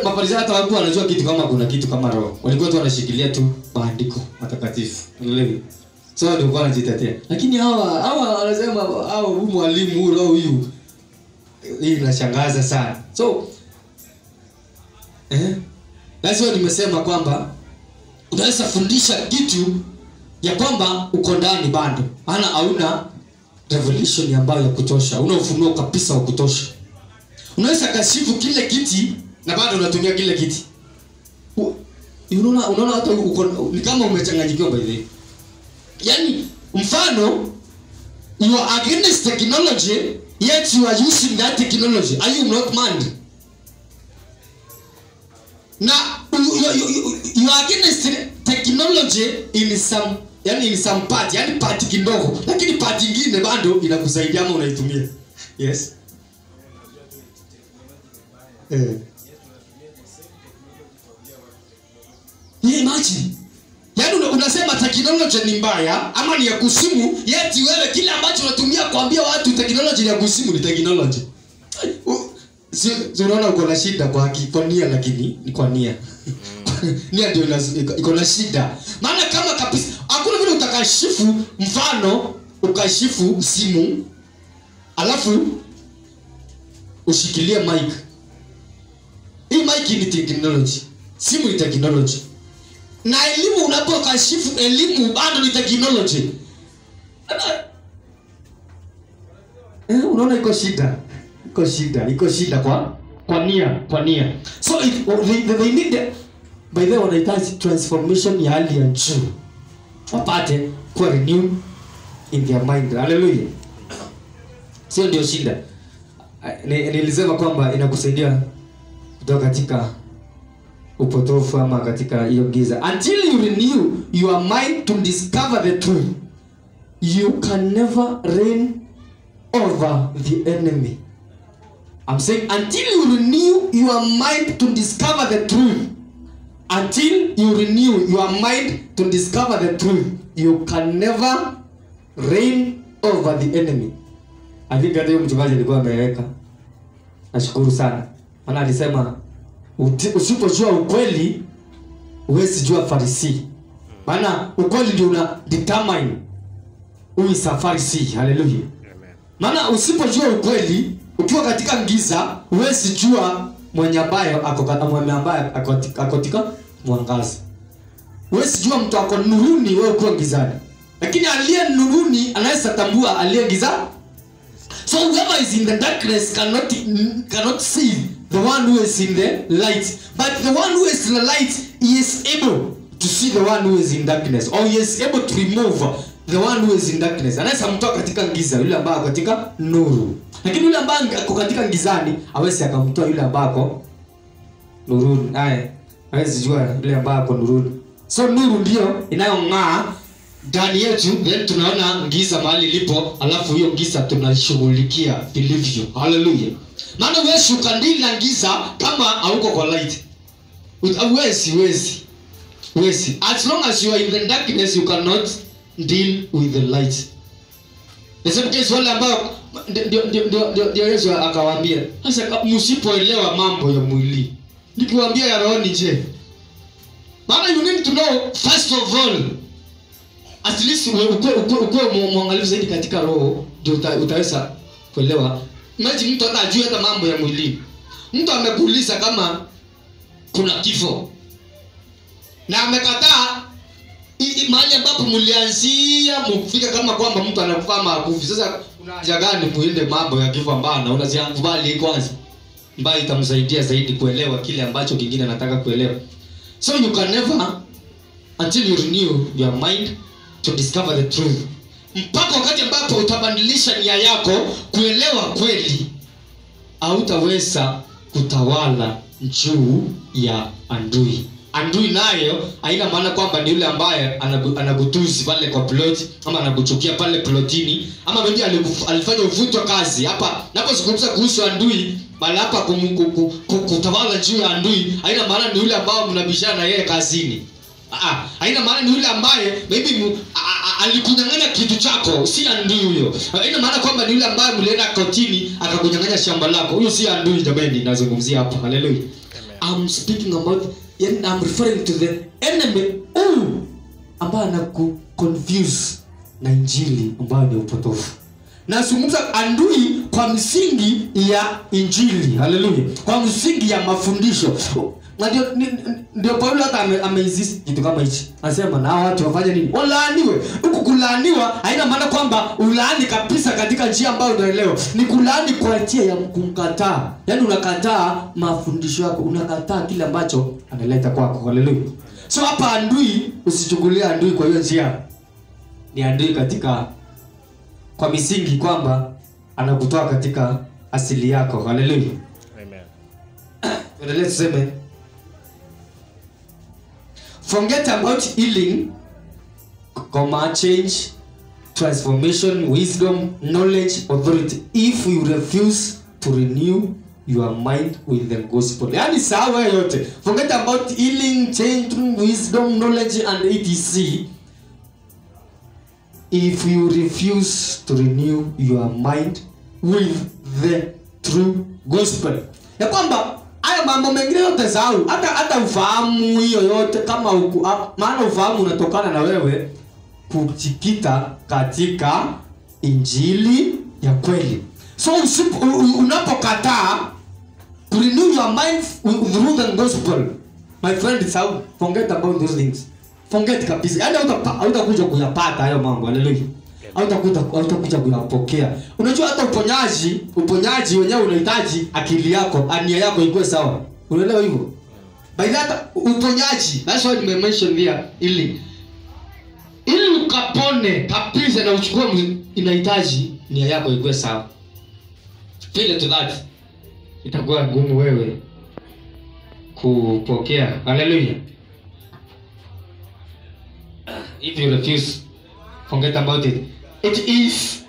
Mafarisayo hata watu wanajua kitu kama kuna kitu kama roho. Walikuwa tu wanashikilia tu maandiko matakatifu. Unaelewa? So ndio kwa wanajitetea. Lakini hawa wanasema huyu mwalimu huyu roho huyu. Hii inashangaza sana. So that's why nimesema kwamba unaweza fundisha kitu ya kwamba uko ndani bado. Maana hauna revelation ambayo ya kutosha. Una ufunuo kabisa wa kutosha. Unaweza kashifu kile kiti na bado unatumia kile kiti. Unaona hata ni kama umechanganyikiwa by the way. Yaani mfano you are against technology yet you are using that technology. Are you not mad? Now you are against technology in some part, yani part kidogo, lakini part nyingine bado inakusaidia ama unaitumia. Yes. Imagine. Yaani unasema technology ni mbaya ama ni ya kusimu, yet wewe kile ambacho unatumia kuambia watu technology ni ya kusimu ni technology. Unaona uko na shida kwa nia, lakini ni kwa nia. Nia ndio iko na shida. Maana kama kabisa hakuna vile utakashifu, mfano ukashifu simu alafu ushikilie mic. Hii mic ni technology. Simu ni technology. Na elimu unapokashifu elimu bado ni technology. Unaona iko shida. Iko shida kwa nia. So they need by the way wanahitaji transformation ya hali ya juu. Wapate kuwa renewed in their mind. Hallelujah. Sio ndio shida. Nilisema kwamba inakusaidia kutoka katika upotofu ama katika hiyo giza. Until you renew your mind to discover the truth, you can never reign over the enemy. I'm saying until you renew your mind to discover the truth, until you renew your mind to discover the truth, you can never reign over the enemy. I think hata mchungaji alikuwa ameweka. Nashukuru sana. Maana alisema usipojua ukweli huwezi jua Farisi. Maana ukweli ndio una determine who is a Farisi. Hallelujah. Maana usipojua ukweli ukiwa katika giza huwezi jua mwenye ambaye ako katika mwangaza. Huwezi jua mtu ako nuruni wewe uko gizani. Lakini aliye nuruni anaweza tambua aliye giza. So whoever is in the darkness cannot see the one who is in the light. But the one who is in the light, he is able to see the one who is in darkness, or he is able to remove the one who is in darkness. Anaweza mtoa katika giza yule ambaye katika nuru. Lakini yule ambaye ako katika gizani hawezi akamtoa yule ambaye ako nuruni. Hawezi jua yule ambaye ako nuruni. So nuru ndio inayong'aa ndani yetu, then tunaona giza mahali lipo, alafu hiyo giza tunashughulikia vilivyo. Hallelujah. Maana wewe ukandili na giza kama hauko kwa light. Huwezi. As long as you are in the darkness, you cannot deal with the light. The same case wale ambao ndio Yesu akawaambia, sasa msipoelewa mambo ya mwili, nikiwaambia ya roho ni je? Maana you need to know first of all, at least uko mwangalifu zaidi katika roho ndio utaweza kuelewa. Imagine mtu anajua hata mambo ya mwili. Mtu amekuuliza kama kuna kifo na amekataa mahali ambapo mlianzia mfika kama kwamba mtu anakufa makufi. Sasa kuna haja gani muende mambo ya kifo ambana unazikubali kwanza, ambayo itamsaidia zaidi kuelewa kile ambacho kingine anataka kuelewa. So you can never until you renew your mind to discover the truth. Mpaka wakati ambapo utabadilisha nia yako kuelewa kweli, hautaweza kutawala juu ya adui. Adui nayo haina maana kwamba ni yule ambaye anakutusi pale kwa plot, ama anakuchukia pale plotini, ama mwenye alifanya uvutwa kazi. Hapa napozungumza kuhusu adui, bali hapa kutawala juu ya adui haina maana ni yule ambaye mnabishana na yeye kazini. Haina maana ni yule ambaye maybe alikunyang'anya kitu chako, si adui huyo. Haina maana kwamba ni yule ambaye mlienda kotini akakunyang'anya shamba lako, huyo si adui jamani, nazungumzia hapa. Hallelujah. I'm speaking about, I'm referring to the enemy ambaye anakuconfuse na injili ambayo ni upotofu. Nazungumza adui kwa msingi ya injili. Hallelujah. Kwa msingi ya mafundisho. Ndio Paulo hata ameinsist kitu kama hichi. Anasema na watu wafanye nini? Walaaniwe. Huku kulaaniwa haina maana kwamba ulaani kabisa katika njia ambayo unaelewa. Ni kulaani kwa njia ya kumkataa. Yaani unakataa mafundisho yako, unakataa kile ambacho analeta kwako. Hallelujah. So hapa adui, usichukulie adui kwa hiyo njia. Ni adui katika kwa misingi kwamba anakutoa katika asili yako. Hallelujah. Amen. Let's say forget about healing, change, transformation, wisdom, knowledge, authority if you refuse to renew your mind with the gospel. Yani sawa yote. Forget about healing, change, wisdom, knowledge and etc. if you refuse to renew your mind with the true gospel. Ya kwamba haya mambo mengine yote sawa, hata ufahamu hiyo yote kama maana ufahamu unatokana na wewe kujikita katika injili ya kweli. So unapokataa to renew your mind through the gospel, my friend, it's out. Forget about those things. Forget kabisa. Yaani hautakuja kuyapata hayo mambo. Hallelujah. Hautakuja kuyapokea. Unajua hata uponyaji wenyewe unahitaji akili yako, nia yako ikuwe sawa. Unaelewa hivyo? By that uponyaji, that's what you mentioned there, ili ukapone kabisa na uchukue, inahitaji nia yako ikuwe sawa. Fail to that, itakuwa ngumu wewe kupokea. Hallelujah. If you refuse, forget about it. It is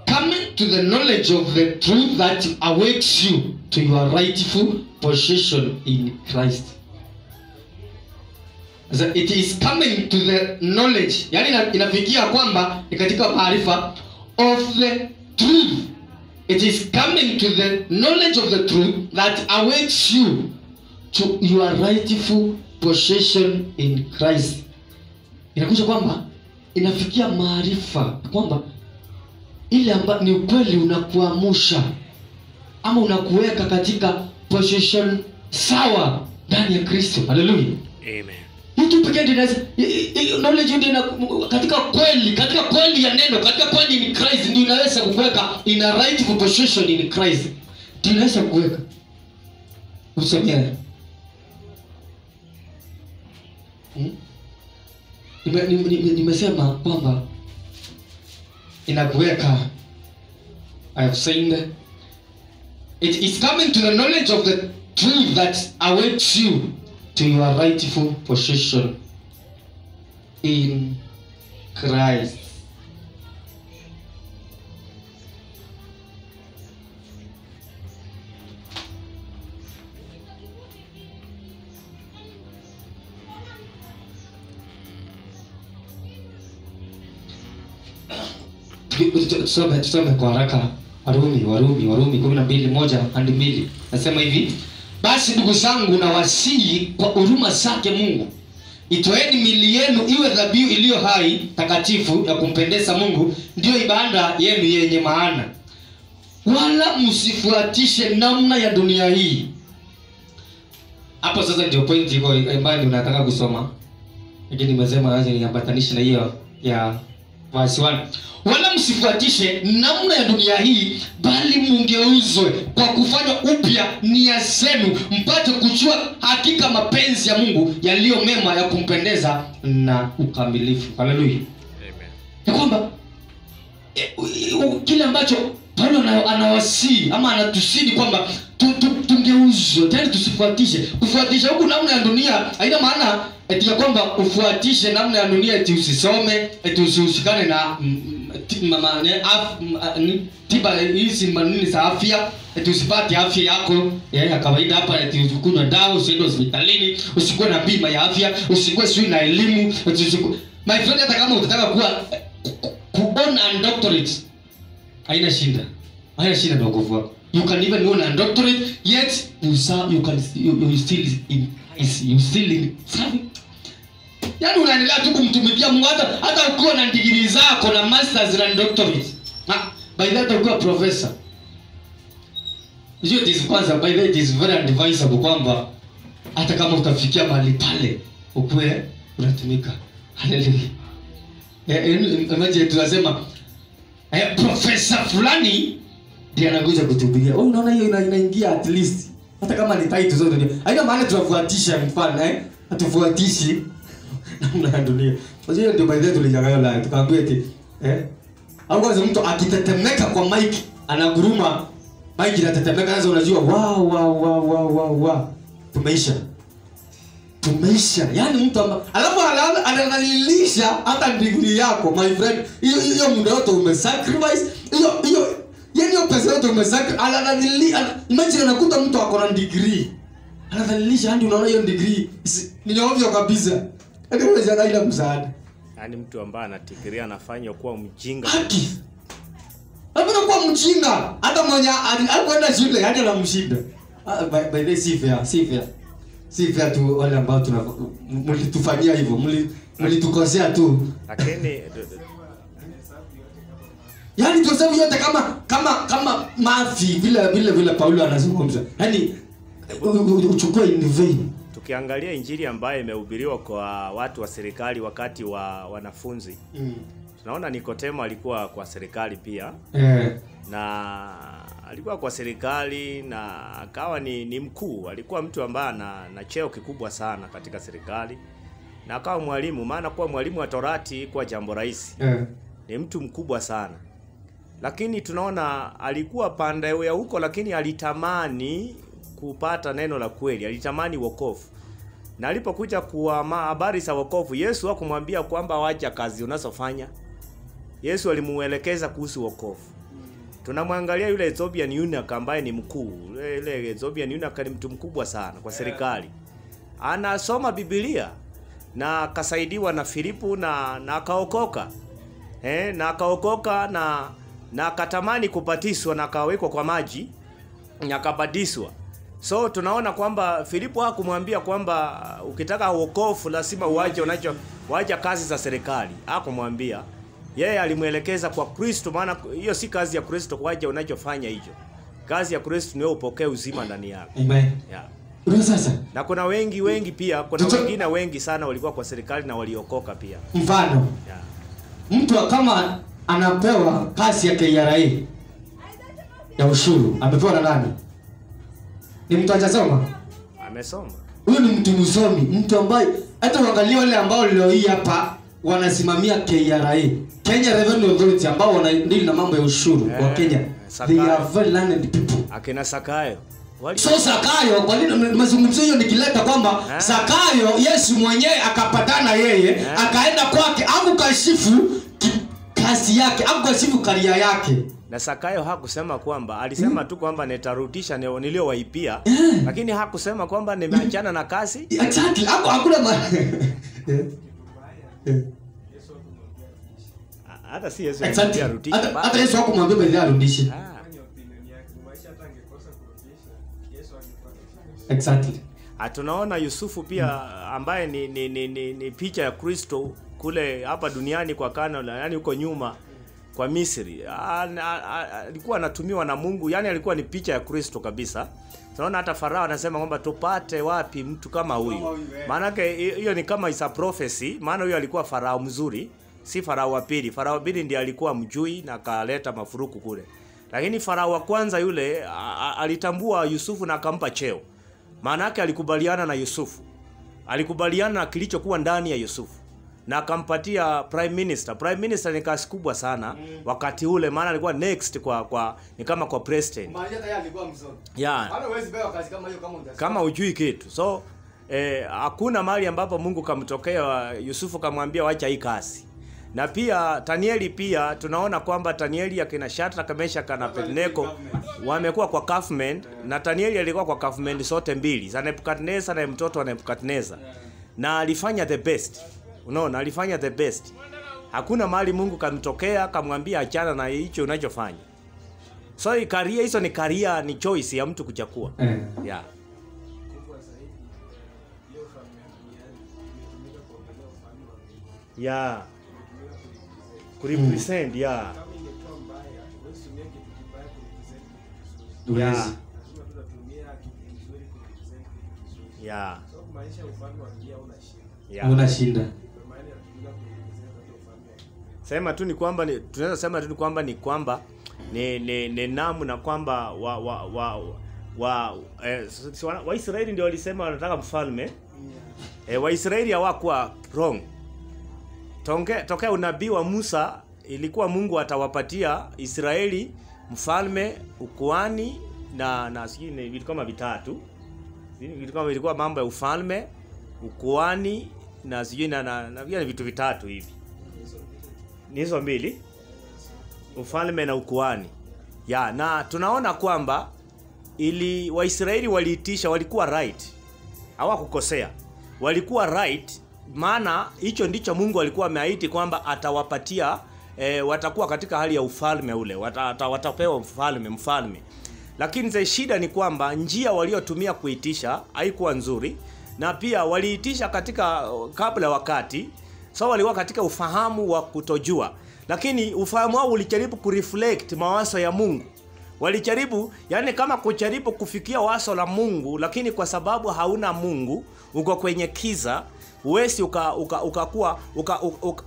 coming to the knowledge of the truth that awakes you to your rightful position in Christ. It is coming to the knowledge, yani inafikia kwamba ni katika maarifa of the truth. It is coming to the knowledge of the truth that awaits you to your rightful possession in Christ. Inakuja kwamba inafikia maarifa kwamba ile ambayo ni ukweli unakuamusha ama unakuweka katika possession sawa ndani ya Kristo. Hallelujah. Amen. Mtu pekee ndiye knowledge ndio katika kweli ya neno, katika kweli in Christ ndio inaweza kukuweka in a rightful position in Christ. Ndio inaweza kukuweka. Usemea. Nimesema kwamba inakuweka, I have said it is coming to the knowledge of the truth that awaits you to your rightful possession in Christ. Tusome kwa haraka. Warumi 12:1-2. Nasema hivi: basi ndugu zangu, na wasihi kwa huruma zake Mungu, itoeni miili yenu iwe dhabihu iliyo hai, takatifu, ya kumpendeza Mungu, ndio ibada yenu yenye maana. Wala msifuatishe namna ya dunia hii. Hapo sasa ndio point iko ambayo unataka kusoma. Lakini nimesema aje niambatanishe na hiyo ya verse 1. Wala msifuatishe namna ya dunia hii, bali mungeuzwe kwa kufanywa upya nia zenu, mpate kujua hakika mapenzi ya Mungu yaliyo mema, ya kumpendeza na ukamilifu. Haleluya. Amen. Ni kwamba kile ambacho Paulo anawasii ama anatusidi kwamba tungeuzwe, tena tusifuatishe. Kufuatisha huku namna ya dunia haina maana eti ya kwamba ufuatishe namna ya dunia eti usisome, eti usishikane na tiba hizi manini za afya, eti usipate afya yako ya kawaida hapa, eti ukunywe dawa, usiende hospitalini, usikuwe na bima ya afya, usikuwe sio na elimu. My friend, hata kama utataka kuona a doctorate, haina shida na wokovu wako. You can even own a doctorate, yet you still in serving. Yaani unaendelea tu kumtumikia Mungu hata ukiwa na degree zako na masters na doctorate. By that ukiwa professor. Hiyo is kwanza, by that is very advisable kwamba hata kama utafikia mahali pale ukue unatumika. Hallelujah. Imagine tunasema professor fulani ndiye anakuja kutuhubiria. Unaona hiyo inaingia at least. Hata kama ni title zote. Haina maana tunafuatisha mfano hatufuatishi namna ya dunia. Kwa hiyo ndio baadhi yetu tulijagayo la tukaambia eti au kwanza mtu akitetemeka kwa mic anaguruma, mic inatetemeka, sasa unajua wow tumeisha. Yaani mtu alafu anadhalilisha hata degree yako, my friend. Hiyo muda wote umesacrifice. Hiyo pesa yote umesacrifice. Imagine unakuta mtu ako na degree anadhalilisha, hadi unaona hiyo degree ni ovyo kabisa. Hadi unaweza dai msaada. Yaani mtu ambaye anafikiria anafanya kuwa mjinga. Haki. Hapo kuwa mjinga, hata mwenye alikwenda shule hadi anamshinda. By the si fair tu wale ambao mlitufanyia hivyo, mlitukosea tu. Lakini yaani tusabu yote kama mafi vile Paulo anazungumza. Yaani uchukue in vain. Tukiangalia injili ambayo imehubiriwa kwa watu wa serikali wakati wa wanafunzi. Tunaona Nikodemo alikuwa kwa serikali pia. Na alikuwa kwa serikali na akawa ni mkuu. Alikuwa mtu ambaye na cheo kikubwa sana katika serikali. Na akawa mwalimu, maana kuwa mwalimu wa Torati kwa jambo rahisi. Ni mtu mkubwa sana. Lakini tunaona alikuwa pande ya huko, lakini alitamani kupata neno la kweli, alitamani wokovu. Na alipokuja kwa habari za wokovu, Yesu hakumwambia kwamba wacha kazi unazofanya. Yesu alimuelekeza kuhusu wokovu. Tunamwangalia yule Ethiopian eunuch ambaye ni mkuu. Yule Ethiopian eunuch ni mtu mkubwa sana kwa serikali. Anasoma Biblia. na akasaidiwa na Filipu na akaokoka. Na akaokoka na akatamani kubatizwa na akawekwa kwa maji na akabatizwa. So tunaona kwamba Filipu hakumwambia kwamba ukitaka wokovu lazima uache kazi za serikali. Hakumwambia. Yeye alimuelekeza kwa Kristo, maana hiyo si kazi ya Kristo kuacha unachofanya hicho. Kazi ya Kristo ni upokee uzima ndani yako. Amen. Yeah. Ndio sasa. Na kuna wengi pia, kuna wengine wengi sana walikuwa kwa serikali na waliokoka pia. Mfano. Yeah. Mtu kama anapewa kazi ya KRA ya ushuru, amepewa na nani? Ni mtu hajasoma? Amesoma. Huyo ni mtu msomi, mtu ambaye hata uangalie wale ambao leo hii hapa wanasimamia KRA, Kenya Revenue Authority, ambao wanadeal na mambo ya ushuru kwa Kenya. They are very learned people. Akina Sakayo. So Sakayo, kwa nini mazungumzo hiyo nikileta kwamba Sakayo Yesu mwenyewe akapatana yeye, akaenda kwake akukashifu kazi yake, akukashifu karia yake. Na Sakayo hakusema kwamba, alisema tu kwamba nitarudisha niliowaipia, lakini hakusema kwamba nimeachana na kazi. Exactly. Hakuna hata si Yesu arudisha. Hata Yesu hakumwambia bali arudishe. Exactly. Tunaona Yusufu pia ambaye ni picha ya Kristo kule hapa duniani kwa Kana, yani huko nyuma kwa Misri. Alikuwa anatumiwa na Mungu, yani alikuwa ni picha ya Kristo kabisa. Tunaona hata Farao anasema kwamba tupate wapi mtu kama huyu. Maana yake hiyo ni kama isa prophecy, maana huyo alikuwa Farao mzuri, si Farao wa pili. Farao wa pili ndiye alikuwa mjui na kaleta mafuruku kule. Lakini Farao wa kwanza yule alitambua Yusufu na akampa cheo. Maana yake alikubaliana na Yusufu. Alikubaliana na kilichokuwa ndani ya Yusufu. Na akampatia prime minister. Prime minister ni kazi kubwa sana wakati ule, maana alikuwa next kwa ni kama kwa president. Maana hata yeye alikuwa msomi. Yeah. Maana huwezi bewa kazi kama hiyo kama hujui kitu. So hakuna mahali ambapo Mungu kamtokea Yusufu kamwambia wacha hii kazi. Na pia Danieli pia tunaona kwamba Danieli akina Shadraka, Meshaki na Abednego wamekuwa kwa government, na Danieli alikuwa kwa government zote mbili, za Nebukadnezar na mtoto wa Nebukadnezar. Na alifanya the best. Unaona, alifanya the best. Hakuna mahali Mungu kamtokea kamwambia achana na hicho unachofanya. So career hizo ni career, ni choice ya mtu kuchagua. Yeah. Yeah. Kurepresent, yeah. Yeah. Yeah. Yeah. Unashinda. Sema tu ni kwamba tunaweza sema tu ni kwamba ni namu na kwamba Waisraeli ndio walisema wanataka mfalme. Waisraeli hawakuwa wrong. Tokea unabii wa Musa ilikuwa Mungu atawapatia Israeli mfalme, ukuhani na sijui vitu kama vitatu. Vitu kama ilikuwa mambo ya ufalme, ukuhani na sijui na vitu vitatu hivi. Ni hizo mbili, ufalme na ukuhani. Ya, na tunaona kwamba Waisraeli waliitisha, walikuwa right. Hawakukosea. Walikuwa right, maana hicho ndicho Mungu alikuwa ameahidi kwamba atawapatia, watakuwa katika hali ya ufalme ule. Watapewa mfalme. Lakini shida ni kwamba njia waliotumia kuitisha haikuwa nzuri, na pia waliitisha katika kabla wakati. So walikuwa katika ufahamu wa kutojua, lakini ufahamu wao ulijaribu kureflect mawazo ya Mungu. Walijaribu, yani kama kujaribu kufikia wazo la Mungu, lakini kwa sababu hauna Mungu, uko kwenye kiza, uwezi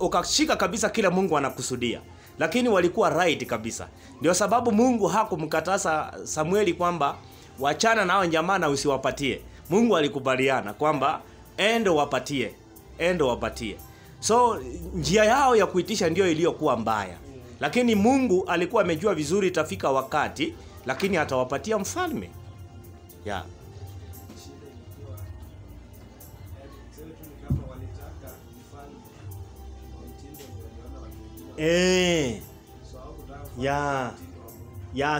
ukashika kabisa kile Mungu anakusudia. Lakini walikuwa right kabisa. Ndio sababu Mungu hakumkataza Samueli kwamba wachana nao jamaa na usiwapatie. Mungu alikubaliana kwamba endo wapatie. So njia yao ya kuitisha ndio iliyokuwa mbaya. Lakini Mungu alikuwa amejua vizuri itafika wakati, lakini atawapatia mfalme. Yeah.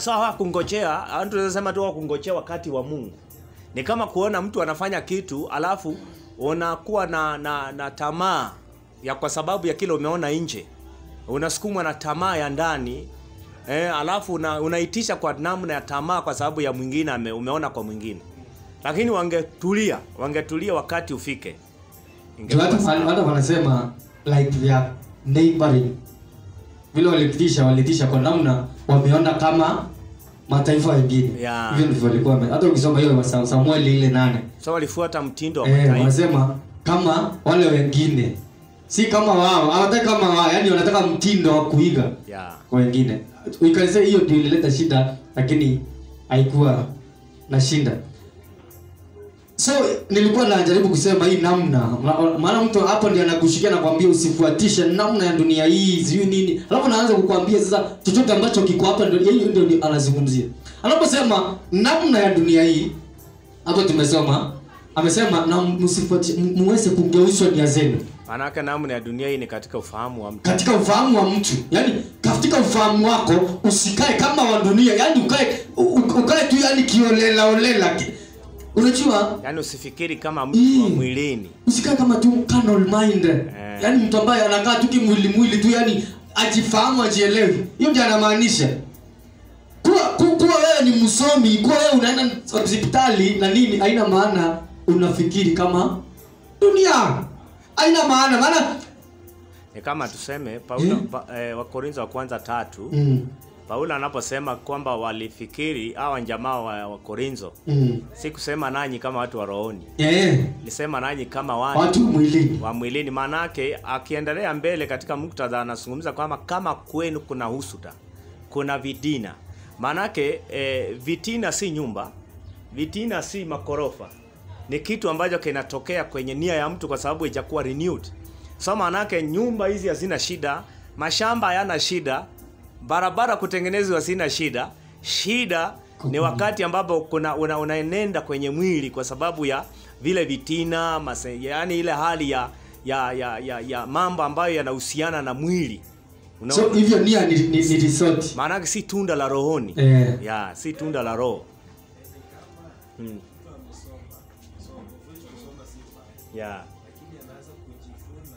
So hawakungojea, tunaweza sema tu hawakungojea wakati wa Mungu. Ni kama kuona mtu anafanya kitu alafu unakuwa na tamaa ya kwa sababu ya kile umeona nje. Unasukumwa na tamaa ya ndani. Alafu unaitisha kwa namna ya tamaa kwa sababu ya mwingine umeona kwa mwingine. Lakini wangetulia wakati ufike. Watu wanasema like they are neighboring. Vile walitisha kwa namna wameona kama mataifa mengine. Hivyo ndivyo walikuwa. Hata ukisoma hiyo Samuel ile 8. So walifuata mtindo wa mataifa. Wanasema kama wale wengine. Si kama wao, hawataka kama wao, yani wanataka mtindo wa kuiga kwa wengine. Ukaanza hiyo ndio ilileta shida, lakini haikuwa na shinda. So nilikuwa najaribu kusema hii namna, maana mtu hapo ndiye anakushikia na kwambia usifuatishe namna ya dunia hii, sio nini. Alafu naanza kukuambia sasa chochote ambacho kiko hapa ndio anazungumzia. Anaposema namna ya dunia hii, hapo tumesoma, amesema na msifuatishe, muweze kugeuzwa nia zenu. Manake namna ya dunia hii ni katika ufahamu wa mtu. Katika ufahamu wa mtu. Yaani katika ufahamu wako usikae kama wa dunia. Yaani ukae tu yani kiolela. Unajua? Yaani usifikiri kama mtu wa mwilini. Usikae kama tu carnal mind. Yaani mtu ambaye anakaa tu kimwili tu yani ajifahamu ajielewi. Hiyo ndio anamaanisha. Kuwa wewe ni msomi, kuwa wewe unaenda hospitali na nini haina maana unafikiri kama dunia. Haina maana ni kama tuseme Paulo Wakorintho wa kwanza 3. Paulo anaposema kwamba walifikiri hawa jamaa wa Korintho. Si kusema nanyi kama watu wa rohoni. Nisema nanyi kama watu mwilini. Wa mwilini. Manake akiendelea mbele katika muktadha anazungumza kwamba kama kwenu kuna husuda, kuna vidina. Manake vitina si nyumba, vitina si makorofa. Ni kitu ambacho kinatokea kwenye nia ya mtu kwa sababu haijakuwa renewed. So manake nyumba hizi hazina shida, mashamba hayana shida, barabara kutengenezwa hazina shida. Shida ni wakati ambapo unaenenda kwenye mwili kwa sababu ya vile vitina, yani ile hali ya mambo ambayo yanahusiana na mwili. So hivyo nia ni resort. Maana si tunda la rohoni. Si tunda la roho. Lakini anaanza kujifuna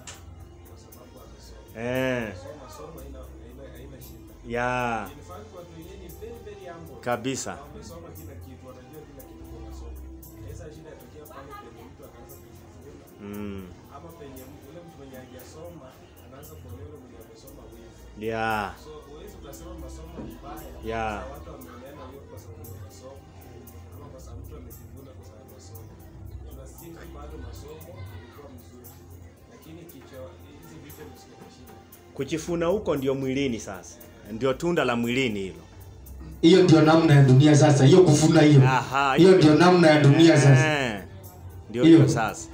kwa sababu amesoma. Soma haina shida. In fact watu wengine ni very humble. Kabisa. Wamesoma kila kitu, wanajua kila kitu kwa masomo. Sasa shida inatokea pale penye mtu anaanza kujifuna. Ama penye ule mtu mwenye hajasoma anaanza kuona yule mwenye amesoma wewe. So wewe utasema masomo ni baya. Watu wameeleana hiyo kwa sababu ya masomo. Ama kwa sababu mtu amejifuna kwa sababu ya masomo. Tunasiki bado masomo ilikuwa mzuri. Lakini kichwa hizi vitu msiko shida. Kujifuna huko ndio mwilini sasa. Ndio tunda la mwilini hilo. Hiyo ndio namna ya dunia sasa. Hiyo kufuna hiyo. Hiyo ndio namna ya dunia sasa. Ndio hiyo sasa.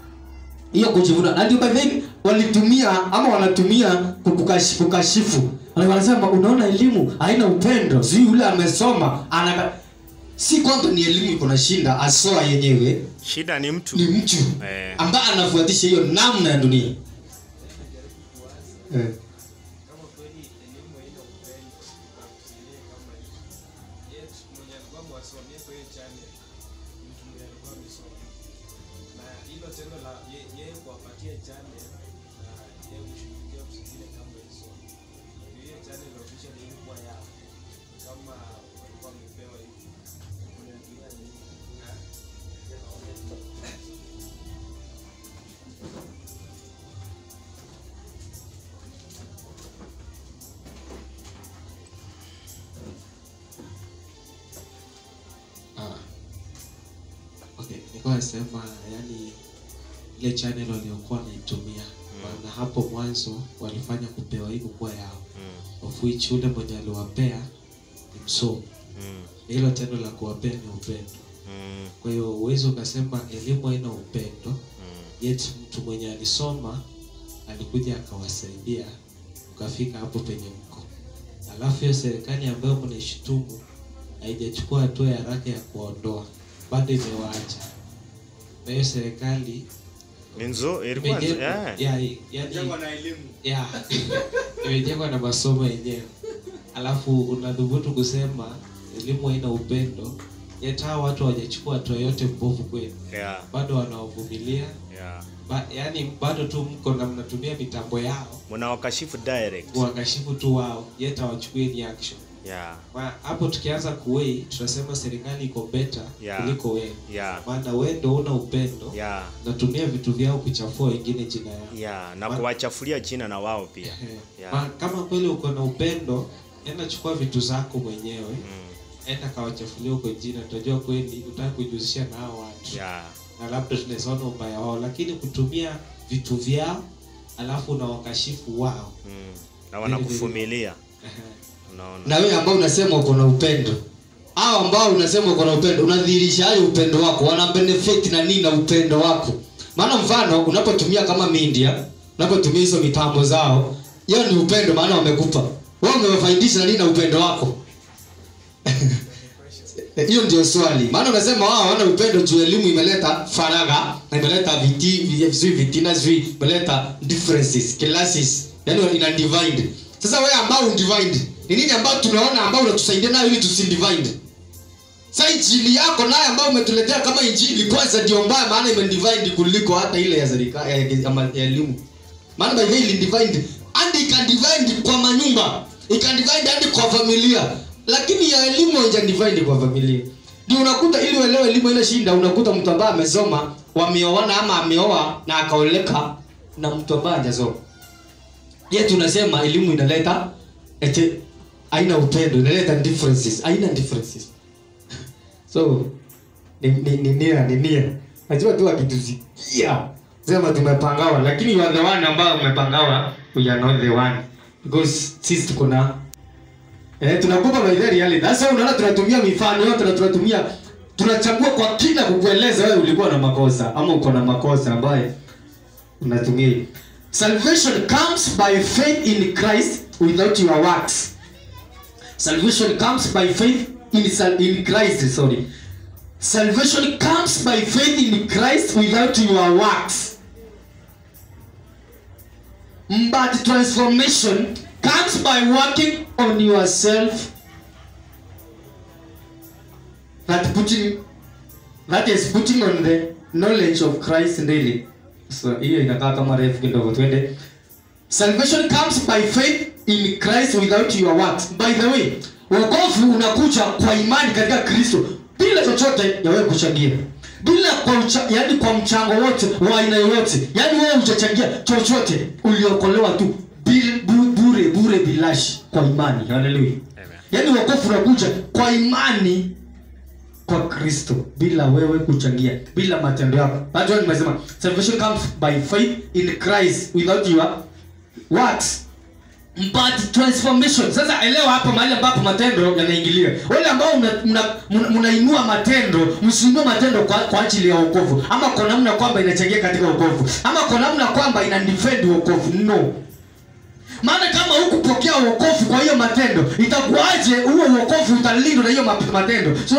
Hiyo kujifuna. Na ndio baadhi walitumia ama wanatumia kukashifu. Wanasema unaona elimu haina upendo. Si yule amesoma si kwamba ni elimu iko na shinda asoa yenyewe. Shida ni mtu. Ni mtu ambaye anafuatisha hiyo namna ya dunia. Kama kweli elimu haina upendo kusilie kama hiyo. Yet mwenye alikuwa mwasomia kwa hiyo channel mtu mwenye alikuwa amesoma. Na hilo tendo la yeye kuwapatia channel na yeye kushughulikia kusilie kama hizo. Hiyo channel officially ilikuwa yao. Kama walikuwa wamepewa hivi. Kuna nini? Nilikuwa nasema yani ile channel waliokuwa wanaitumia na hapo mwanzo walifanya kupewa hivyo kwa yao. Of which yule mwenye aliwapea ni msomi. Hilo tendo la kuwapea ni upendo. Kwa hiyo uwezo ukasema elimu haina upendo. Yet mtu mwenye alisoma alikuja akawasaidia ukafika hapo penye mko. Alafu hiyo serikali ambayo mnaishutumu haijachukua hatua ya haraka ya kuondoa. Bado imewaacha. Na hiyo serikali ilikuwa imejengwa na elimu. Imejengwa na masomo yenyewe. Alafu unadhubutu kusema elimu haina upendo. yet hao watu hawajachukua hatua yote mbovu kwenu. Bado wanaovumilia. Yani bado tu mko na mnatumia mitambo yao. Mnawakashifu direct. Wakashifu tu wao, yet hawachukui ni action. Hapo tukianza kuwei tunasema serikali iko better kuliko wewe. Maana wewe ndio una upendo. Natumia vitu vyao kuchafua wengine jina yao. Na kuwachafulia jina na wao pia. Kama kweli uko na upendo, enda chukua vitu zako mwenyewe. Enda kawachafulia uko jina, utajua kweli utaka kujihusisha na hao watu. Na labda tunaweza ubaya wao, lakini kutumia vitu vyao alafu unawakashifu wao. Na wanakuvumilia. Na wewe ambao unasema uko na upendo, hao ambao unasema uko na upendo, unadhihirishaje upendo wako? Wana benefit na nini na upendo wako? Maana mfano unapotumia kama media, unapotumia hizo mitambo zao, hiyo ni upendo, maana wamekupa. Wewe umewafaidisha na nini na upendo wako? Hiyo ndio swali. Maana unasema wao hawana upendo juu elimu imeleta faraga, imeleta vitina, imeleta differences, classes. Yaani ina divide. Sasa wewe ambao undivide, ni nini ambao tunaona ambao unatusaidia nayo ili tusidivide? Sasa injili yako nayo ambao umetuletea kama injili kwanza ndio mbaya, maana imedivide kuliko hata ile ya serikali ya elimu. Maana by the way divide and it can divide kwa manyumba, it can divide hadi kwa familia. Lakini ya elimu haijadivide kwa familia. Ndio unakuta ili uelewe elimu ile shinda, unakuta mtu ambaye amesoma wameoana ama ameoa na akaoleka na mtu ambaye hajasoma. Yeye tunasema elimu inaleta haina upendo, inaleta differences, haina differences. So ni nia. Najua tu akitusikia sema tumepangawa, lakini you are the one ambao umepangawa, we are not the one. Because sisi tuko na tunakupa by the reality. Sasa unaona tunatumia mifano yote na tunachagua kwa kina kukueleza wewe ulikuwa na makosa ama uko na makosa ambaye unatumia. Salvation comes by faith in Christ without your works. Salvation comes by faith in Christ, sorry. Salvation comes by faith in Christ without your works. But transformation comes by working on yourself. That is putting on the knowledge of Christ daily. So hiyo inakaa kama refu kidogo, twende. Salvation comes by faith in Christ without your works. By the way, wokovu unakuja kwa imani katika Kristo bila chochote ya wewe kuchangia. Bila yaani kwa mchango wote wa aina yoyote. Yaani wewe hujachangia chochote, uliokolewa tu bure bilashi kwa imani. Haleluya. Yaani wokovu unakuja kwa imani kwa Kristo bila wewe kuchangia, bila matendo yako. That's why nimesema salvation comes by faith in Christ without your works. But transformation. Sasa elewa hapo mahali ambapo matendo yanaingilia. Wale ambao mnainua matendo, msiinue matendo kwa ajili ya wokovu, ama kwa namna kwamba inachangia katika wokovu, ama kwa namna kwamba ina defend wokovu. No. Maana kama hukupokea wokovu kwa hiyo matendo, itakuaje huo wokovu utalindwa na hiyo matendo? So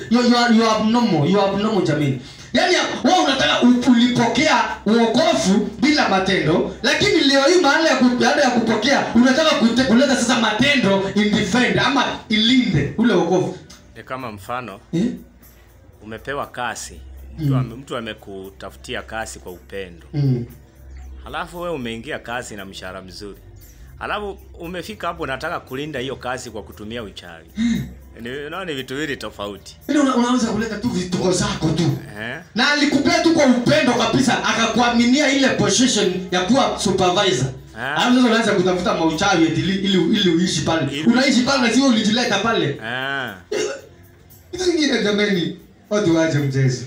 you are abnormal jamani. Yaani wewe unataka ulipokea wokovu bila matendo, lakini leo hii baada ya kupokea unataka kuleta sasa matendo in defend ama ilinde ule wokovu. Ni kama mfano umepewa kasi, mtu amekutafutia kasi kwa upendo. Halafu wewe umeingia kasi na mshahara mzuri. Halafu umefika hapo unataka kulinda hiyo kasi kwa kutumia uchawi. Ni vitu viwili tofauti. Unaanza kuleta tu vituko zako tu. Na alikupea tu kwa upendo kabisa, akakuaminia ile position ya kuwa supervisor. Hapo sasa unaanza kutafuta mauchawi ili uishi pale. Unaishi pale na sio ulijileta pale. Hizo zingine jamani, watu waache mchezo.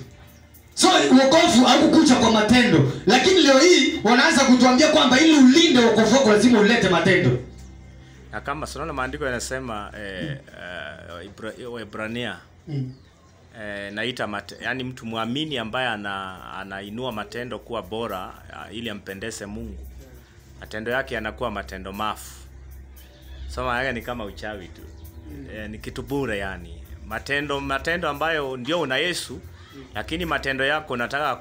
So wokovu hakukuja kwa matendo, lakini leo hii wanaanza kutuambia kwamba ili ulinde wokovu wako lazima ulete matendo. Na kama tunaona maandiko yanasema Waebrania naita yani mtu muamini ambaye anainua matendo kuwa bora ili ampendeze Mungu, matendo yake yanakuwa matendo mafu. Soma haya ni kama uchawi tu. Ni kitu bure yani. Matendo ambayo ndio una Yesu, lakini matendo yako nataka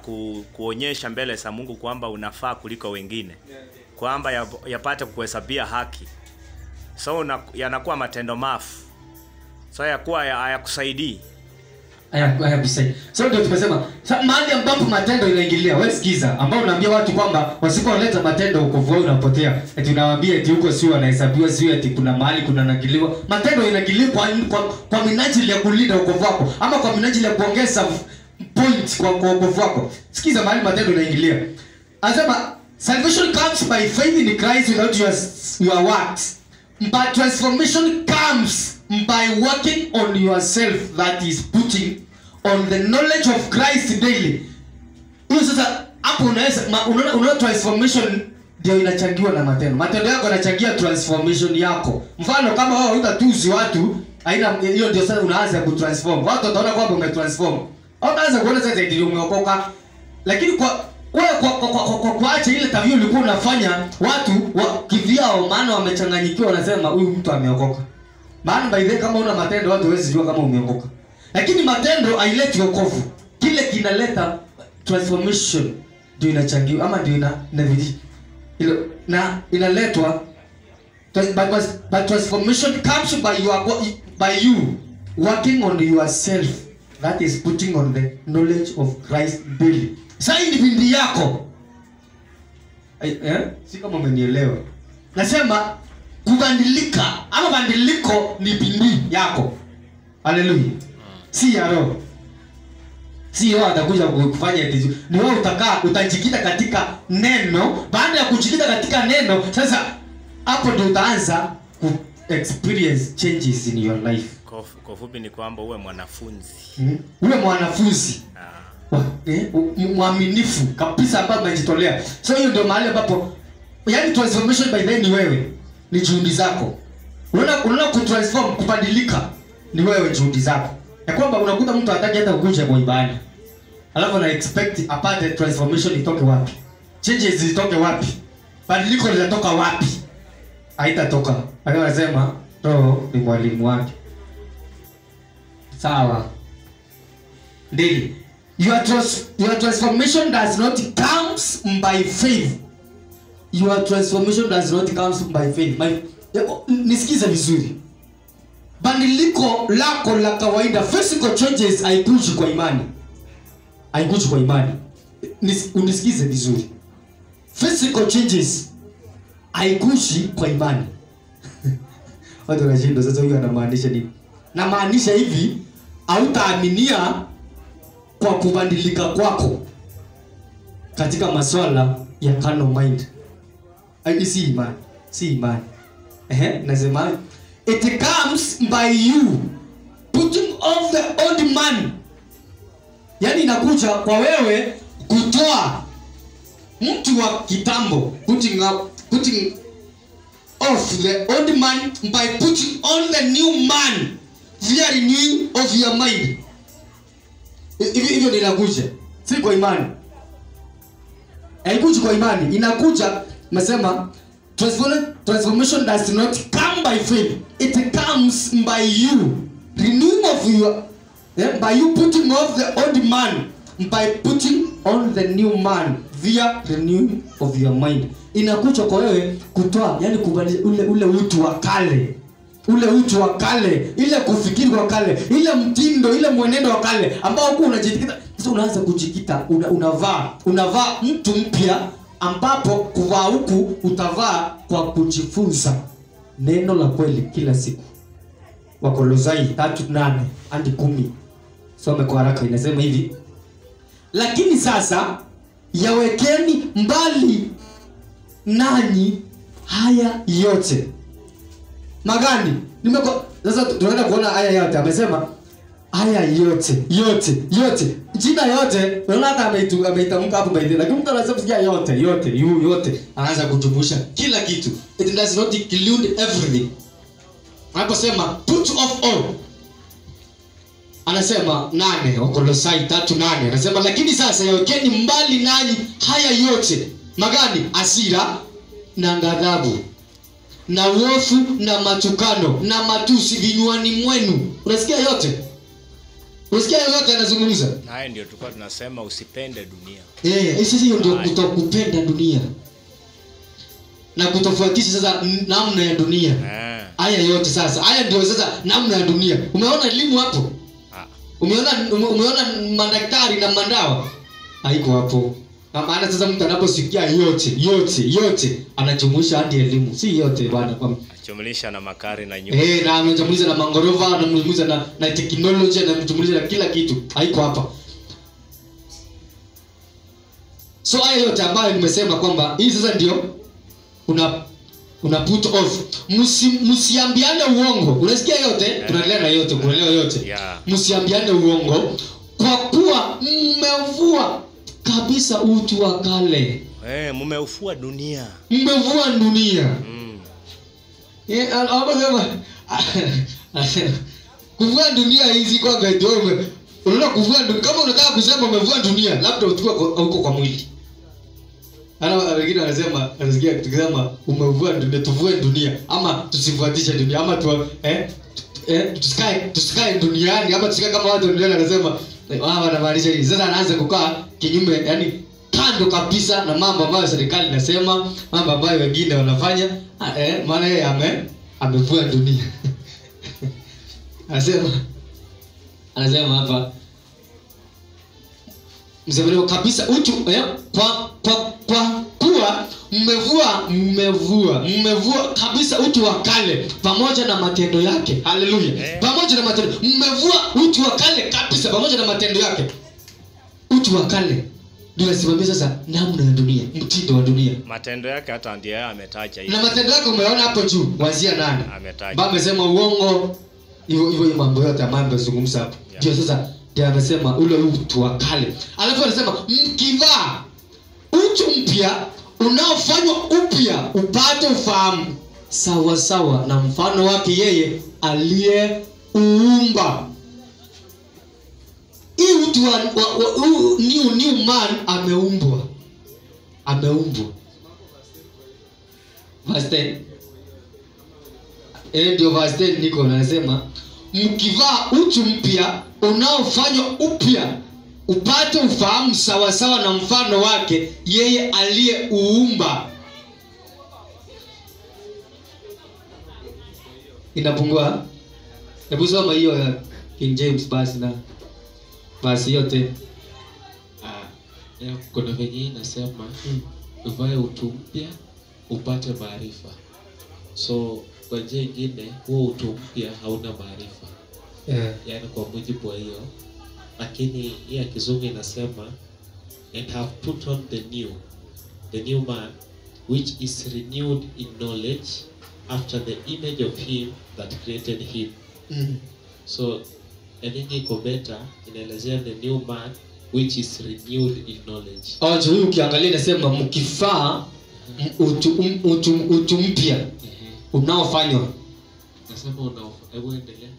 kuonyesha mbele za Mungu kwamba unafaa kuliko wengine, kwamba yapate kuhesabia haki. So yanakuwa matendo mafu. So hayakusaidii. Haya bisai. So ndio tumesema mahali ambapo matendo inaingilia. Wewe sikiza, ambao unaambia watu kwamba wasipoleta matendo wokovu wao unapotea. Eti unawaambia eti huko sio wanahesabiwa, sio eti kuna mahali kuna nagiliwa. Matendo inagiliwa kwa minajili ya kulinda wokovu wako ama kwa minajili ya kuongeza point kwa wokovu wako. Sikiza mahali matendo inaingilia. Anasema salvation comes by faith in Christ without your works. But transformation comes by working on yourself, that is putting on the knowledge of Christ daily. Hiyo sasa hapo unaona transformation ndio inachangiwa na matendo. Matendo yako yanachangia transformation yako. Mfano kama wewe utatuzi watu, haina hiyo ndio sasa unaanza kutransform. Watu wataona kwamba umetransform. Au unaanza kuona sasa ndio umeokoka. Lakini kwa wewe kwa kuacha ile tabia ulikuwa unafanya, watu kivyao maana wamechanganyikiwa wanasema huyu mtu ameokoka. Maana by the way kama una matendo watu hawezi jua kama umeokoka. Lakini matendo haileti wokovu. Kile kinaleta transformation ndio inachangiwa ama ndio inavidi. Hilo na inaletwa but transformation comes by you working on yourself, that is putting on the knowledge of Christ daily. Sasa ni bindi yako. Si kama umenielewa. Nasema kubadilika ama badiliko ni bindi yako. Haleluya. Si ya roho. Si roho atakuja kufanya hizo. Ni wewe utajikita katika neno. Baada ya kujikita katika neno, sasa hapo ndio utaanza ku experience changes in your life. Kwa fupi ni kwamba uwe mwanafunzi. Uwe mwanafunzi. Mwaminifu kabisa ambaye umejitolea. So hiyo ndio mahali ambapo yani transformation by then ni wewe. Ni juhudi zako. Unaona kutransform, kubadilika ni wewe juhudi zako. Ya kwamba unakuta mtu hataki hata kukuja kwa ibada. Alafu na expect apate transformation itoke wapi? Changes zitoke wapi? Badiliko linatoka wapi? Haitatoka. Anasema roho ni mwalimu wake. Sawa. Ndili. Your transformation does not comes by faith. Your transformation does not comes by faith. Nisikize vizuri. Badiliko lako la kawaida, physical changes haikuji kwa imani. Haikuji kwa imani. Unisikize vizuri. Physical changes haikuji kwa imani. Watu wanashinda sasa huyu anamaanisha nini? Na maanisha hivi, hautaaminia kwa kubadilika kwako katika masuala ya carnal mind. Si imani, si imani. Nasema it comes by you putting off the old man. Yani inakuja kwa wewe kutoa mtu wa kitambo, putting off the old man by putting on the new man via renewing of your mind. Hivyo ndio inakuja, si kwa imani. Haikuji kwa imani, inakuja nasema transformation does not come by faith. It comes by you renewing of your by you putting off the old man by putting on the new man via renewing of your mind. Inakuja kwa wewe kutoa, yani kubadilisha ule utu wa kale. Ule utu wa kale, ile kufikiri kwa kale, ile mtindo, ile mwenendo wa kale ambao uko unajikita. Sasa unaanza kujikita, unavaa mtu mpya ambapo kuvaa huku utavaa kwa kujifunza neno la kweli kila siku. Wakolosai 3:8 hadi 10. Soma kwa haraka, inasema hivi: lakini sasa yawekeni mbali nanyi haya yote. Magani? Sasa tunaenda kuona haya yote. Amesema haya yote. Jina yote, unaona hata ameitamka hapo baadaye. Lakini mtu anasema sikia yote. Anaanza kujumuisha kila kitu. It does not include everything. Anaposema put off all, anasema 8, Wakolosai 3:8. Anasema lakini sasa yawekeni mbali nanyi haya yote. Magani? Hasira na ghadhabu na uovu na matukano na matusi vinywani mwenu. Unasikia yote? Unasikia yote anazungumza? Na haya ndio tulikuwa tunasema usipende dunia. Sisi hiyo ndio kutokupenda dunia. Na kutofuatisha sasa namna ya dunia. Haya yote sasa. Haya ndio sasa namna ya dunia. Umeona elimu hapo? Umeona madaktari na mandawa haiko hapo. Na maana sasa mtu anaposikia yote anajumuisha hadi elimu. Si yote bwana, kwa jumlisha na makari na nyumba. Na anajumuisha na mangorova, anajumuisha na technology, anajumuisha na kila kitu. Haiko hapa. So haya yote ambayo nimesema kwamba hii sasa ndio una put off. Msiambiane uongo. Unasikia yote? Tunaendelea na yote, kuelewa yote. Msiambiane uongo kwa kuwa mmevua kabisa utu wa kale. Mmeufua dunia. Mmevua dunia. Kuvua dunia hizi kwa ndio. Unaona kuvua dunia, kama unataka kusema umevua dunia, labda utakuwa huko kwa mwili. Ana wengine wanasema, anasikia tukisema umevua dunia, tuvue dunia ama tusifuatishe dunia ama tusikae duniani ama tusikae kama watu duniani. Anasema wanamaanisha hivi. Sasa anaanza kukaa kinyume, yani kando kabisa na mambo ambayo serikali inasema, mambo ambayo wengine wanafanya. Maana yeye amevua dunia. Anasema hapa mzee kabisa utu kwa kuwa mmevua kabisa utu wa kale pamoja na matendo yake. Haleluya. Pamoja na matendo. Mmevua utu wa kale kabisa pamoja na matendo yake. Utu wa kale ndio asimamia sasa namna ya dunia, mtindo wa dunia. Matendo yake hata ndiye ametaja hiyo. Na matendo yake umeona hapo juu, wazia nani? Ametaja. Baba amesema uongo. Hivyo mambo yote ambayo amezungumza hapo. Ndio sasa ndio amesema ule utu wa kale. Alafu anasema mkivaa utu mpya unaofanywa upya upate ufahamu sawa sawa na mfano wake yeye aliyeuumba. Hii utu new man ameumbwa. Verse 10. Ndio verse 10 niko nasema mkivaa utu mpya unaofanywa upya upate ufahamu sawa sawa na mfano wake yeye aliyeuumba. Inapungua. Hebu soma hiyo ya King James basi na basi yote. Kuna venye inasema uvae utu mpya upate maarifa. So kwa njia nyingine huo utu mpya hauna maarifa. Yaani kwa mujibu wa hiyo. Lakini hii kizungu inasema and have put on the new man which is renewed in knowledge after the image of him that created him. So anything iko better inaelezea the new man which is renewed in knowledge. Huyu ukiangalia inasema mkifaa utu mpya unaofanywa. Nasema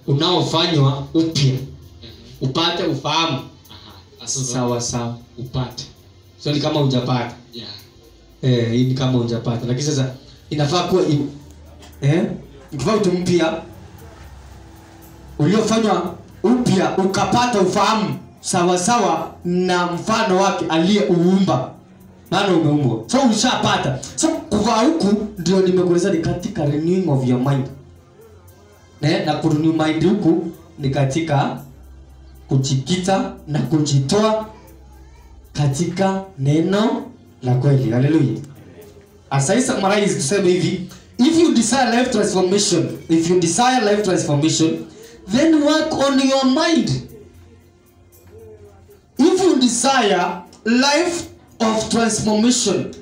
unaofanywa upya upate ufahamu. Sawa sawa upate. So ni kama hujapata. Hii ni kama hujapata. Lakini sasa inafaa kuwa ukivaa utu mpya uliofanywa upya ukapata ufahamu sawa sawa na mfano wake aliyeuumba. Maana umeumbwa. So ushapata. So kuvaa huku ndio nimekueleza ni katika renewing of your mind. Na kurenew mind huku ni katika kujikita na kujitoa katika neno la kweli. Haleluya. Asai summarize tuseme hivi, if you desire life transformation, then work on your mind. If you desire life of transformation,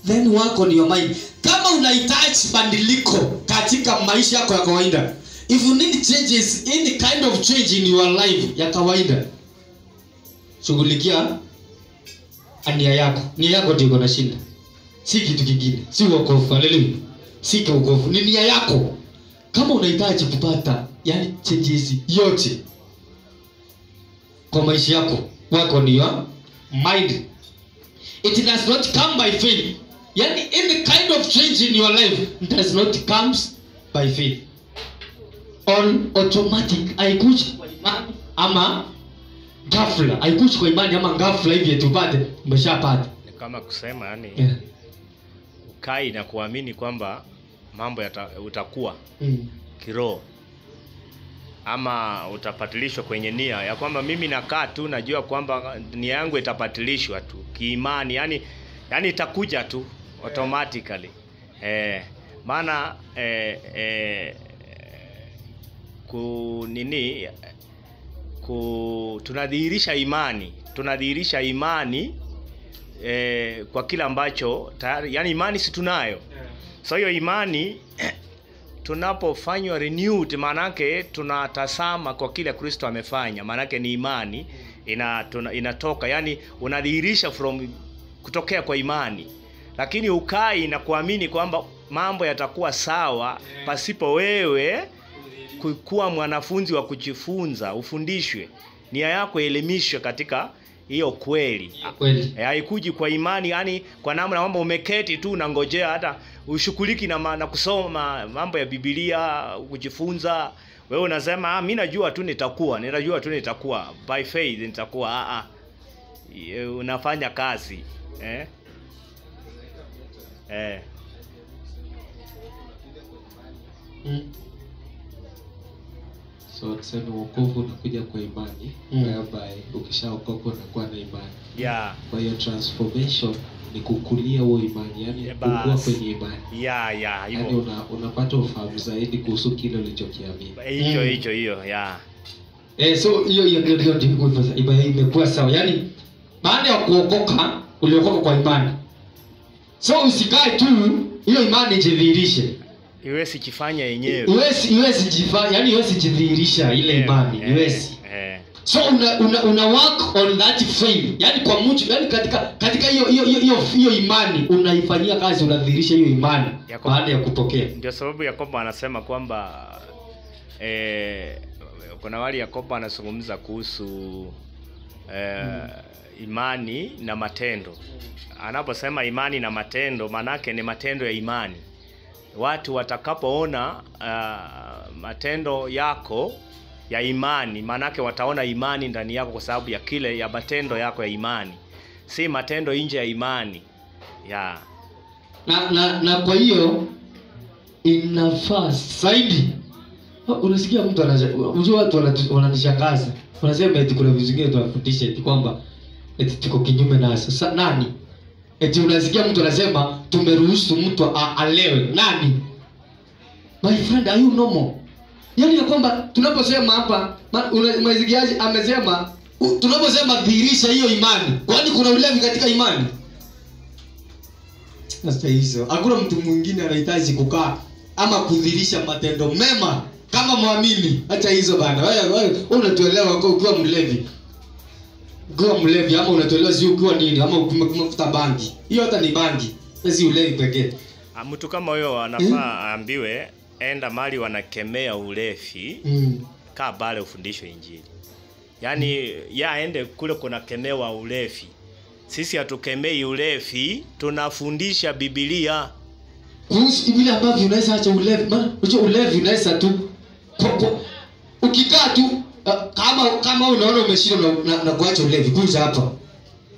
then work on your mind. Kama unahitaji badiliko katika maisha yako ya kawaida, if you need changes, any kind of change in your life ya kawaida, shughulikia nia yako. Nia yako ndio iko na shinda. Si kitu kingine. Si wokovu. Haleluya. Si wokovu. Ni nia yako. Kama unahitaji kupata yani changes yote kwa maisha yako, work on your mind. It does not come by faith. Yani any kind of change in your life does not comes by faith. On automatic. Haikuji kwa imani ama ghafla. Haikuji kwa imani ama ghafla hivi tupate umeshapata. Ni kama kusema yani ukai na kuamini kwamba mambo utakuwa kiroho. ama utapatilishwa kwenye nia ya kwamba mimi nakaa tu najua kwamba nia yangu itapatilishwa tu kiimani, yani itakuja tu automatically. Maana tunadhihirisha imani kwa kila ambacho tayari, yani imani si tunayo. So hiyo imani tunapofanywa renewed, manake tunatazama kwa kile Kristo amefanya, manake ni imani inatoka, yani unadhihirisha kutokea kwa imani. Lakini ukai na kuamini kwamba mambo yatakuwa sawa pasipo wewe kuwa mwanafunzi wa kujifunza, ufundishwe, nia yako elimishwe katika hiyo kweli. Haikuji kwa imani, yani kwa namna kwamba umeketi tu unangojea hata ushughuliki na kusoma mambo ya Biblia, kujifunza. Wewe unasema mimi najua tu nitakuwa by faith nitakuwa. Unafanya kazi. So tuseme wokovu unakuja kwa imani, whereby ukishaokoka unakuwa na imani. Kwa hiyo transformation ni kukulia huo imani, yani kukua kwenye imani. Hivyo. Yani unapata ufahamu zaidi kuhusu kile ulichokiamini. Hiyo. So hiyo ndio imekuwa sawa. Yani baada ya kuokoka, uliokoka kwa imani. So usikae tu hiyo imani jidhihirishe. Iwezi kifanya yenyewe. Iwezi jifanya, yani iwezi jidhihirisha ile imani, iwezi. So una work on that faith. Yani kwa mujibu, yani katika hiyo imani unaifanyia kazi, unadhihirisha hiyo imani baada ya kupokea. Ndio sababu Yakobo anasema kwamba kuna wali Yakobo anazungumza kuhusu imani na matendo. Anaposema imani na matendo, manake ni matendo ya imani. Watu watakapoona matendo yako ya imani, manake wataona imani ndani yako kwa sababu ya kile ya matendo yako ya imani, si matendo nje ya imani. Na kwa hiyo inafaa zaidi. Unasikia mtu unajua watu wananishangaza. Wanasema eti kuna vitu vingine tunafundisha eti kwamba eti tuko kinyume na sasa nani? Eti unasikia mtu anasema tumeruhusu mtu alewe. Nani? My friend, are you normal? Yani ya kwamba tunaposema hapa mwezigiaji amesema tunaposema dhihirisha hiyo imani. Kwani kuna ulevi katika imani? Sasa hizo. Hakuna mtu mwingine anahitaji kukaa ama kudhihirisha matendo mema kama muamini. Acha hizo bana. Wewe unatuelewa ukiwa mlevi. Ukiwa mlevi ama unatolewa si ukiwa nini ama ukifuta bangi. Hiyo hata ni bangi. Si ulevi pekee. Mtu kama huyo anafaa aambiwe enda mali wanakemea ulevi. Kaa bale ufundishwe injili. Yaani aende kule kuna kemewa ulevi. Sisi hatukemei ulevi, tunafundisha Biblia. Kuhusu vile ambavyo unaweza acha ulevi. Maana unajua ulevi unaweza tu ukikaa tu kama unaona umeshindwa na kuacha ulevi, kuja hapa.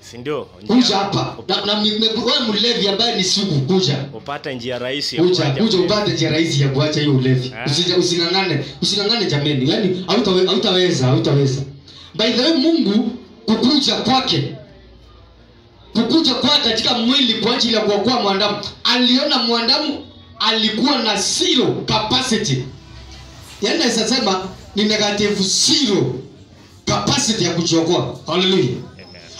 Si ndio? Kuja hapa. Na wewe mlevi ambaye ni sugu, kuja. Upate njia rahisi ya kuacha. Kuja upate njia rahisi ya kuacha hiyo ulevi. Usingangane jameni. Yaani hautaweza. By the way, Mungu kukuja kwake katika mwili kwa ajili ya kuokoa mwanadamu. Aliona mwanadamu alikuwa na zero capacity. Yaani nasema ni negative zero capacity ya kujiokoa. Hallelujah.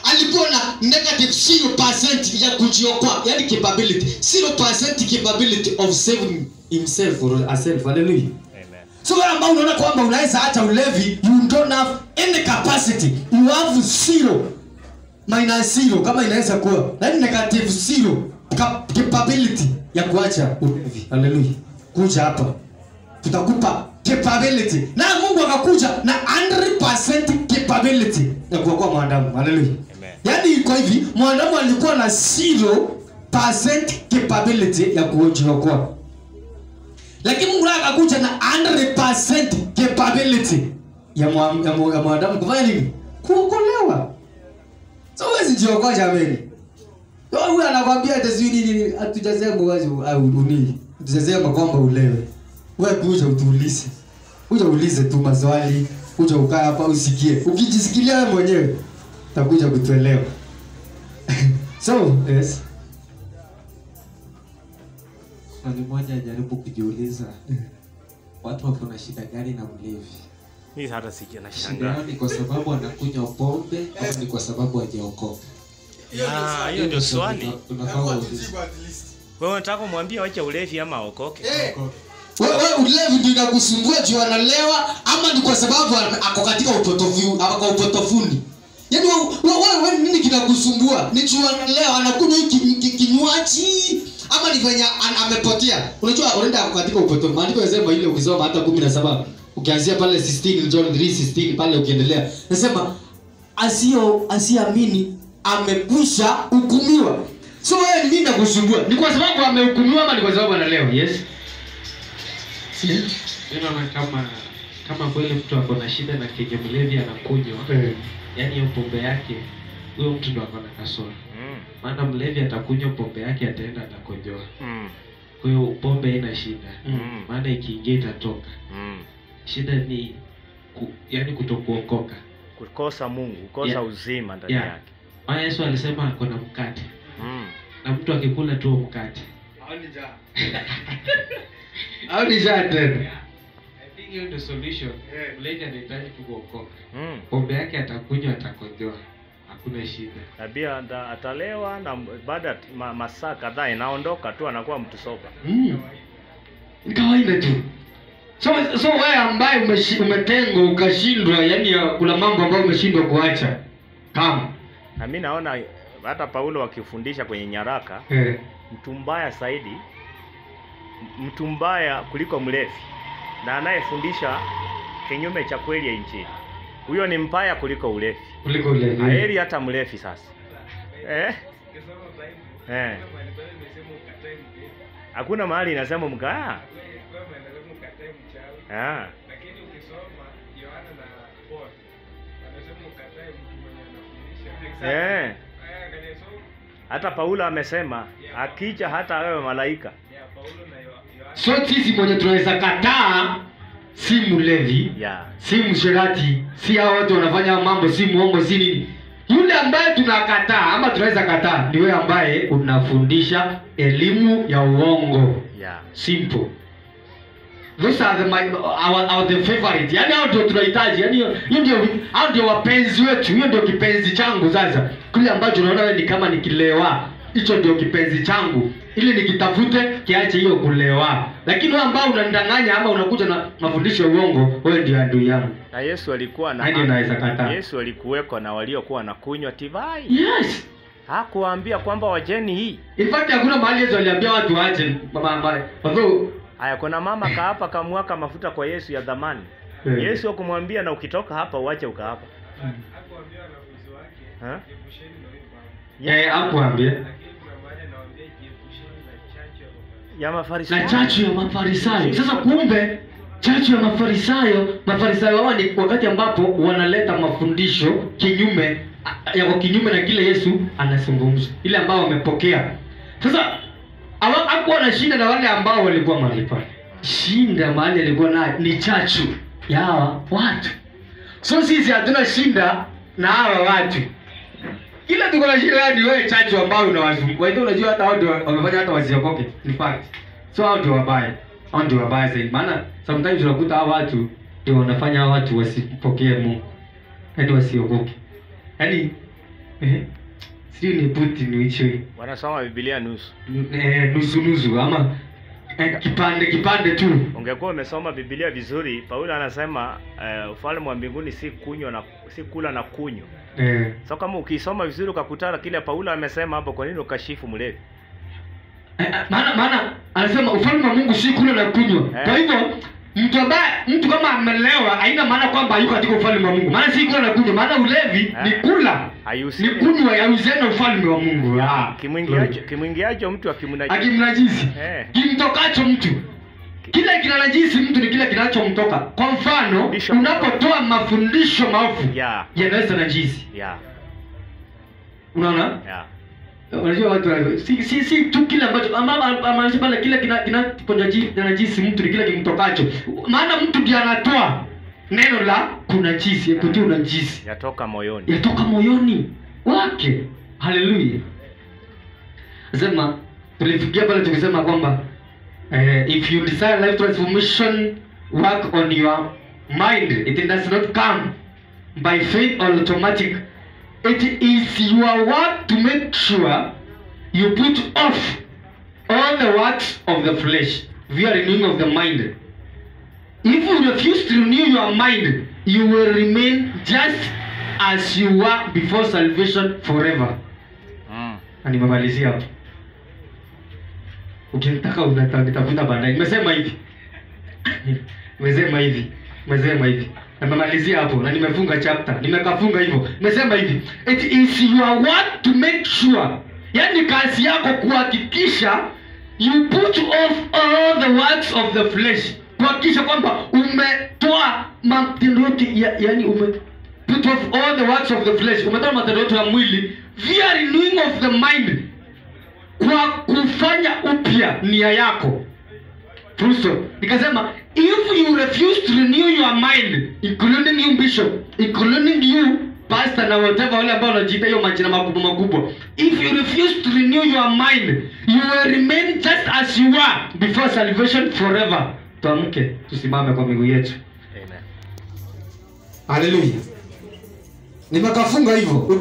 Alikuwa na negative 0% ya kujiokoa, yani capability. 0% capability of saving himself or herself. Hallelujah. Amen. So wale ambao unaona kwamba unaweza acha ulevi, you don't have any capacity. You have zero. -0 kama inaweza kuwa. Yani negative 0 capability ya kuacha ulevi. Hallelujah. Kuja hapa. Tutakupa capability. Na Mungu akakuja na 100% capability ya kuokoa mwanadamu. Hallelujah. Yaani iko hivi, mwanadamu alikuwa na 0% capability ya kujiokoa. Lakini Mungu akakuja na 100% capability ya mwanadamu kufanya nini? Kuokolewa. So wewe jiokoa jameni. Wewe anakuambia tazidi nini? Hatujasema wazi au nini? Hatujasema kwamba ulewe. Wewe kuja utuulize. Uja ulize tu maswali, uja ukae hapa usikie. Ukijisikilia wewe mwenyewe utakuja kutuelewa. So, yes. Swali moja jaribu kujiuliza. Watu wako na shida gani na mlevi? Mimi hata sija na Shida shanga. yao ni kwa sababu anakunywa pombe au ni kwa sababu hajaokoka? Hiyo ndio swali. Unafaa uulize. Wewe unataka kumwambia ache ulevi ama aokoke? Wewe ulevi ndio inakusumbua juu analewa ama ni kwa sababu ako katika upotofuni? Yaani wewe nini kinakusumbua? Ni juu analewa anakunywa kinywaji ama ni venye amepotea? Unajua unaenda katika upotofu. Maandiko yanasema ile ukisoma hata 17 ukianzia pale 16 John 3:16 pale ukiendelea. Nasema asiamini amekwisha hukumiwa. So wewe ni nini nakusumbua? Ni kwa sababu amehukumiwa ama ni kwa sababu analewa? Yes. Ninaona kama kweli mtu ako na shida na kenye mlevi anakunywa, yani hiyo pombe yake, huyo mtu ndo ako na kasoro. Maana mlevi atakunywa pombe yake ataenda atakojoa. Kwa hiyo pombe haina shida. Maana ikiingia itatoka. Shida ni yani kutokuokoka. Kukosa Mungu, kukosa uzima ndani yake. Maana Yesu alisema ako na mkate. Na mtu akikula tu mkate. Au ni jana. I think hiyo ndio solution. Mlevi anahitaji kuokoka. Pombe yake atakunywa atakojoa. Hakuna shida. Tabia atalewa na baada masaa kadhaa inaondoka tu anakuwa mtu soba. Ni kawaida tu. So wewe ambaye umetengwa ukashindwa, yani kuna mambo ambayo umeshindwa kuacha. Kama na mimi naona hata Paulo akifundisha kwenye nyaraka, mtu mbaya zaidi, mtu mbaya kuliko mlevi na anayefundisha kinyume cha kweli ya Injili, huyo ni mbaya kuliko ulevi. Heri hata mlevi sasa. Hakuna mahali inasema mkaa. Lakini ukisoma Yohana na Paul anasema ukatae mtu mwenye anafundisha. Hata Paulo amesema akija hata wewe malaika. So sisi mwenye tunaweza kataa si mlevi, si msherati, si hao watu wanafanya mambo, si muongo, si nini. Yule ambaye tunakataa ama tunaweza kataa ni wewe ambaye unafundisha elimu ya uongo. Simple. Those are the favorite. Yaani hao ndio tunahitaji. Yaani hao ndio wapenzi wetu. Hiyo ndio kipenzi changu sasa. Kile ambacho unaona wewe ni kama nikilewa, hicho ndio kipenzi changu. Ili nikitafute kiache hiyo kulewa. Lakini wewe ambao unanidanganya ama unakuja na mafundisho ya uongo, wewe ndio adui yangu. Na Yesu alikuwa na Yesu alikuweko na waliokuwa wanakunywa divai. Yes. Hakuwaambia kwamba wajeni hii. In fact hakuna mahali Yesu aliambia watu waache mama. Haya, kuna mama kaapa kamwaka mafuta kwa Yesu ya dhamani. Yesu akumwambia na ukitoka hapa uache ukaapa. Hakuambia wanafunzi wake epusheni na hiyo mambo. Hakuambia. Lakini kuna mahali anawaambia epusheni na Mafarisayo. Na chachu ya Mafarisayo. Sasa kumbe chachu ya Mafarisayo wao ni wakati ambapo wanaleta mafundisho kinyume na kile Yesu anazungumza. Ile ambao wamepokea. Sasa hakuwa na shida na wale ambao walikuwa mahali pale. Shinda mahali alikuwa nayo ni chachu ya hawa watu. So sisi hatuna shinda na hawa watu. Ila tuko na shida ni wewe chachu ambao unawazunguka. Wewe unajua hata wao wamefanya hata wasiokoke. In fact. So hao ndio wabaya. Hao ndio wabaya zaidi. Maana sometimes unakuta hao watu ndio wanafanya hao watu wasipokee Mungu. Yaani wasiokoke. Yaani sio ni Putin hicho. Wanasoma Biblia nusu. Nusu ama kipande tu. Ungekuwa umesoma Biblia vizuri, Paulo anasema ufalme wa mbinguni si kula na kunywa. So kama ukisoma vizuri ukakutana kile Paulo amesema hapo, kwa nini ukashifu mlevi? Maana anasema ufalme wa Mungu si kula na kunywa. Kwa hivyo mtu kama amelewa haina maana kwamba yuko katika ufalme wa Mungu. Maana si kula na kunywa, maana ulevi ni kula. Ni kunywa ya uzena ufalme wa Mungu. Kimwingiacho mtu akimnajisi. Kimtokacho mtu. Kila kinanajisi mtu ni kile kinachomtoka. Kwa mfano, unapotoa mafundisho maovu yanaweza najisi. Unaona? Unajua watu si tu kile ambacho ama pale kile kinajisi mtu ni kile kimtokacho. Maana mtu ndiye anatoa neno la kunajisi, ekuti unajisi. Yatoka moyoni. Yatoka moyoni wake. Haleluya. Sema tulifikia pale tukisema kwamba if you desire life transformation, work on your mind. It does not come by faith or automatic. It is your work to make sure you put off all the works of the flesh via renewing of the mind. If you refuse to renew your mind, you will remain just as you were before salvation forever. Na nimemalizia hapo. Ukitaka unatafuta baadaye. Nimesema hivi. Nimesema hivi. Nimemalizia hapo na nimefunga chapter. Nimekafunga hivyo. Nimesema hivi. It is your work to make sure. Yaani kazi yako kuhakikisha you put off all the works of the flesh. Kuhakikisha kwamba umetoa matendo yote yani put off all the works of the flesh. Umetoa matendo yote ya mwili via renewing of the mind. Kwa kufanya upya nia yako. Fuso. Nikasema if you refuse to renew your mind, including you bishop, including you pastor na whatever wale ambao wanajiita hiyo majina makubwa, if you refuse to renew your mind, you will remain just as you were before salvation forever. Tuamke, tusimame kwa miguu yetu. Amen. Haleluya. Nimekafunga hivyo.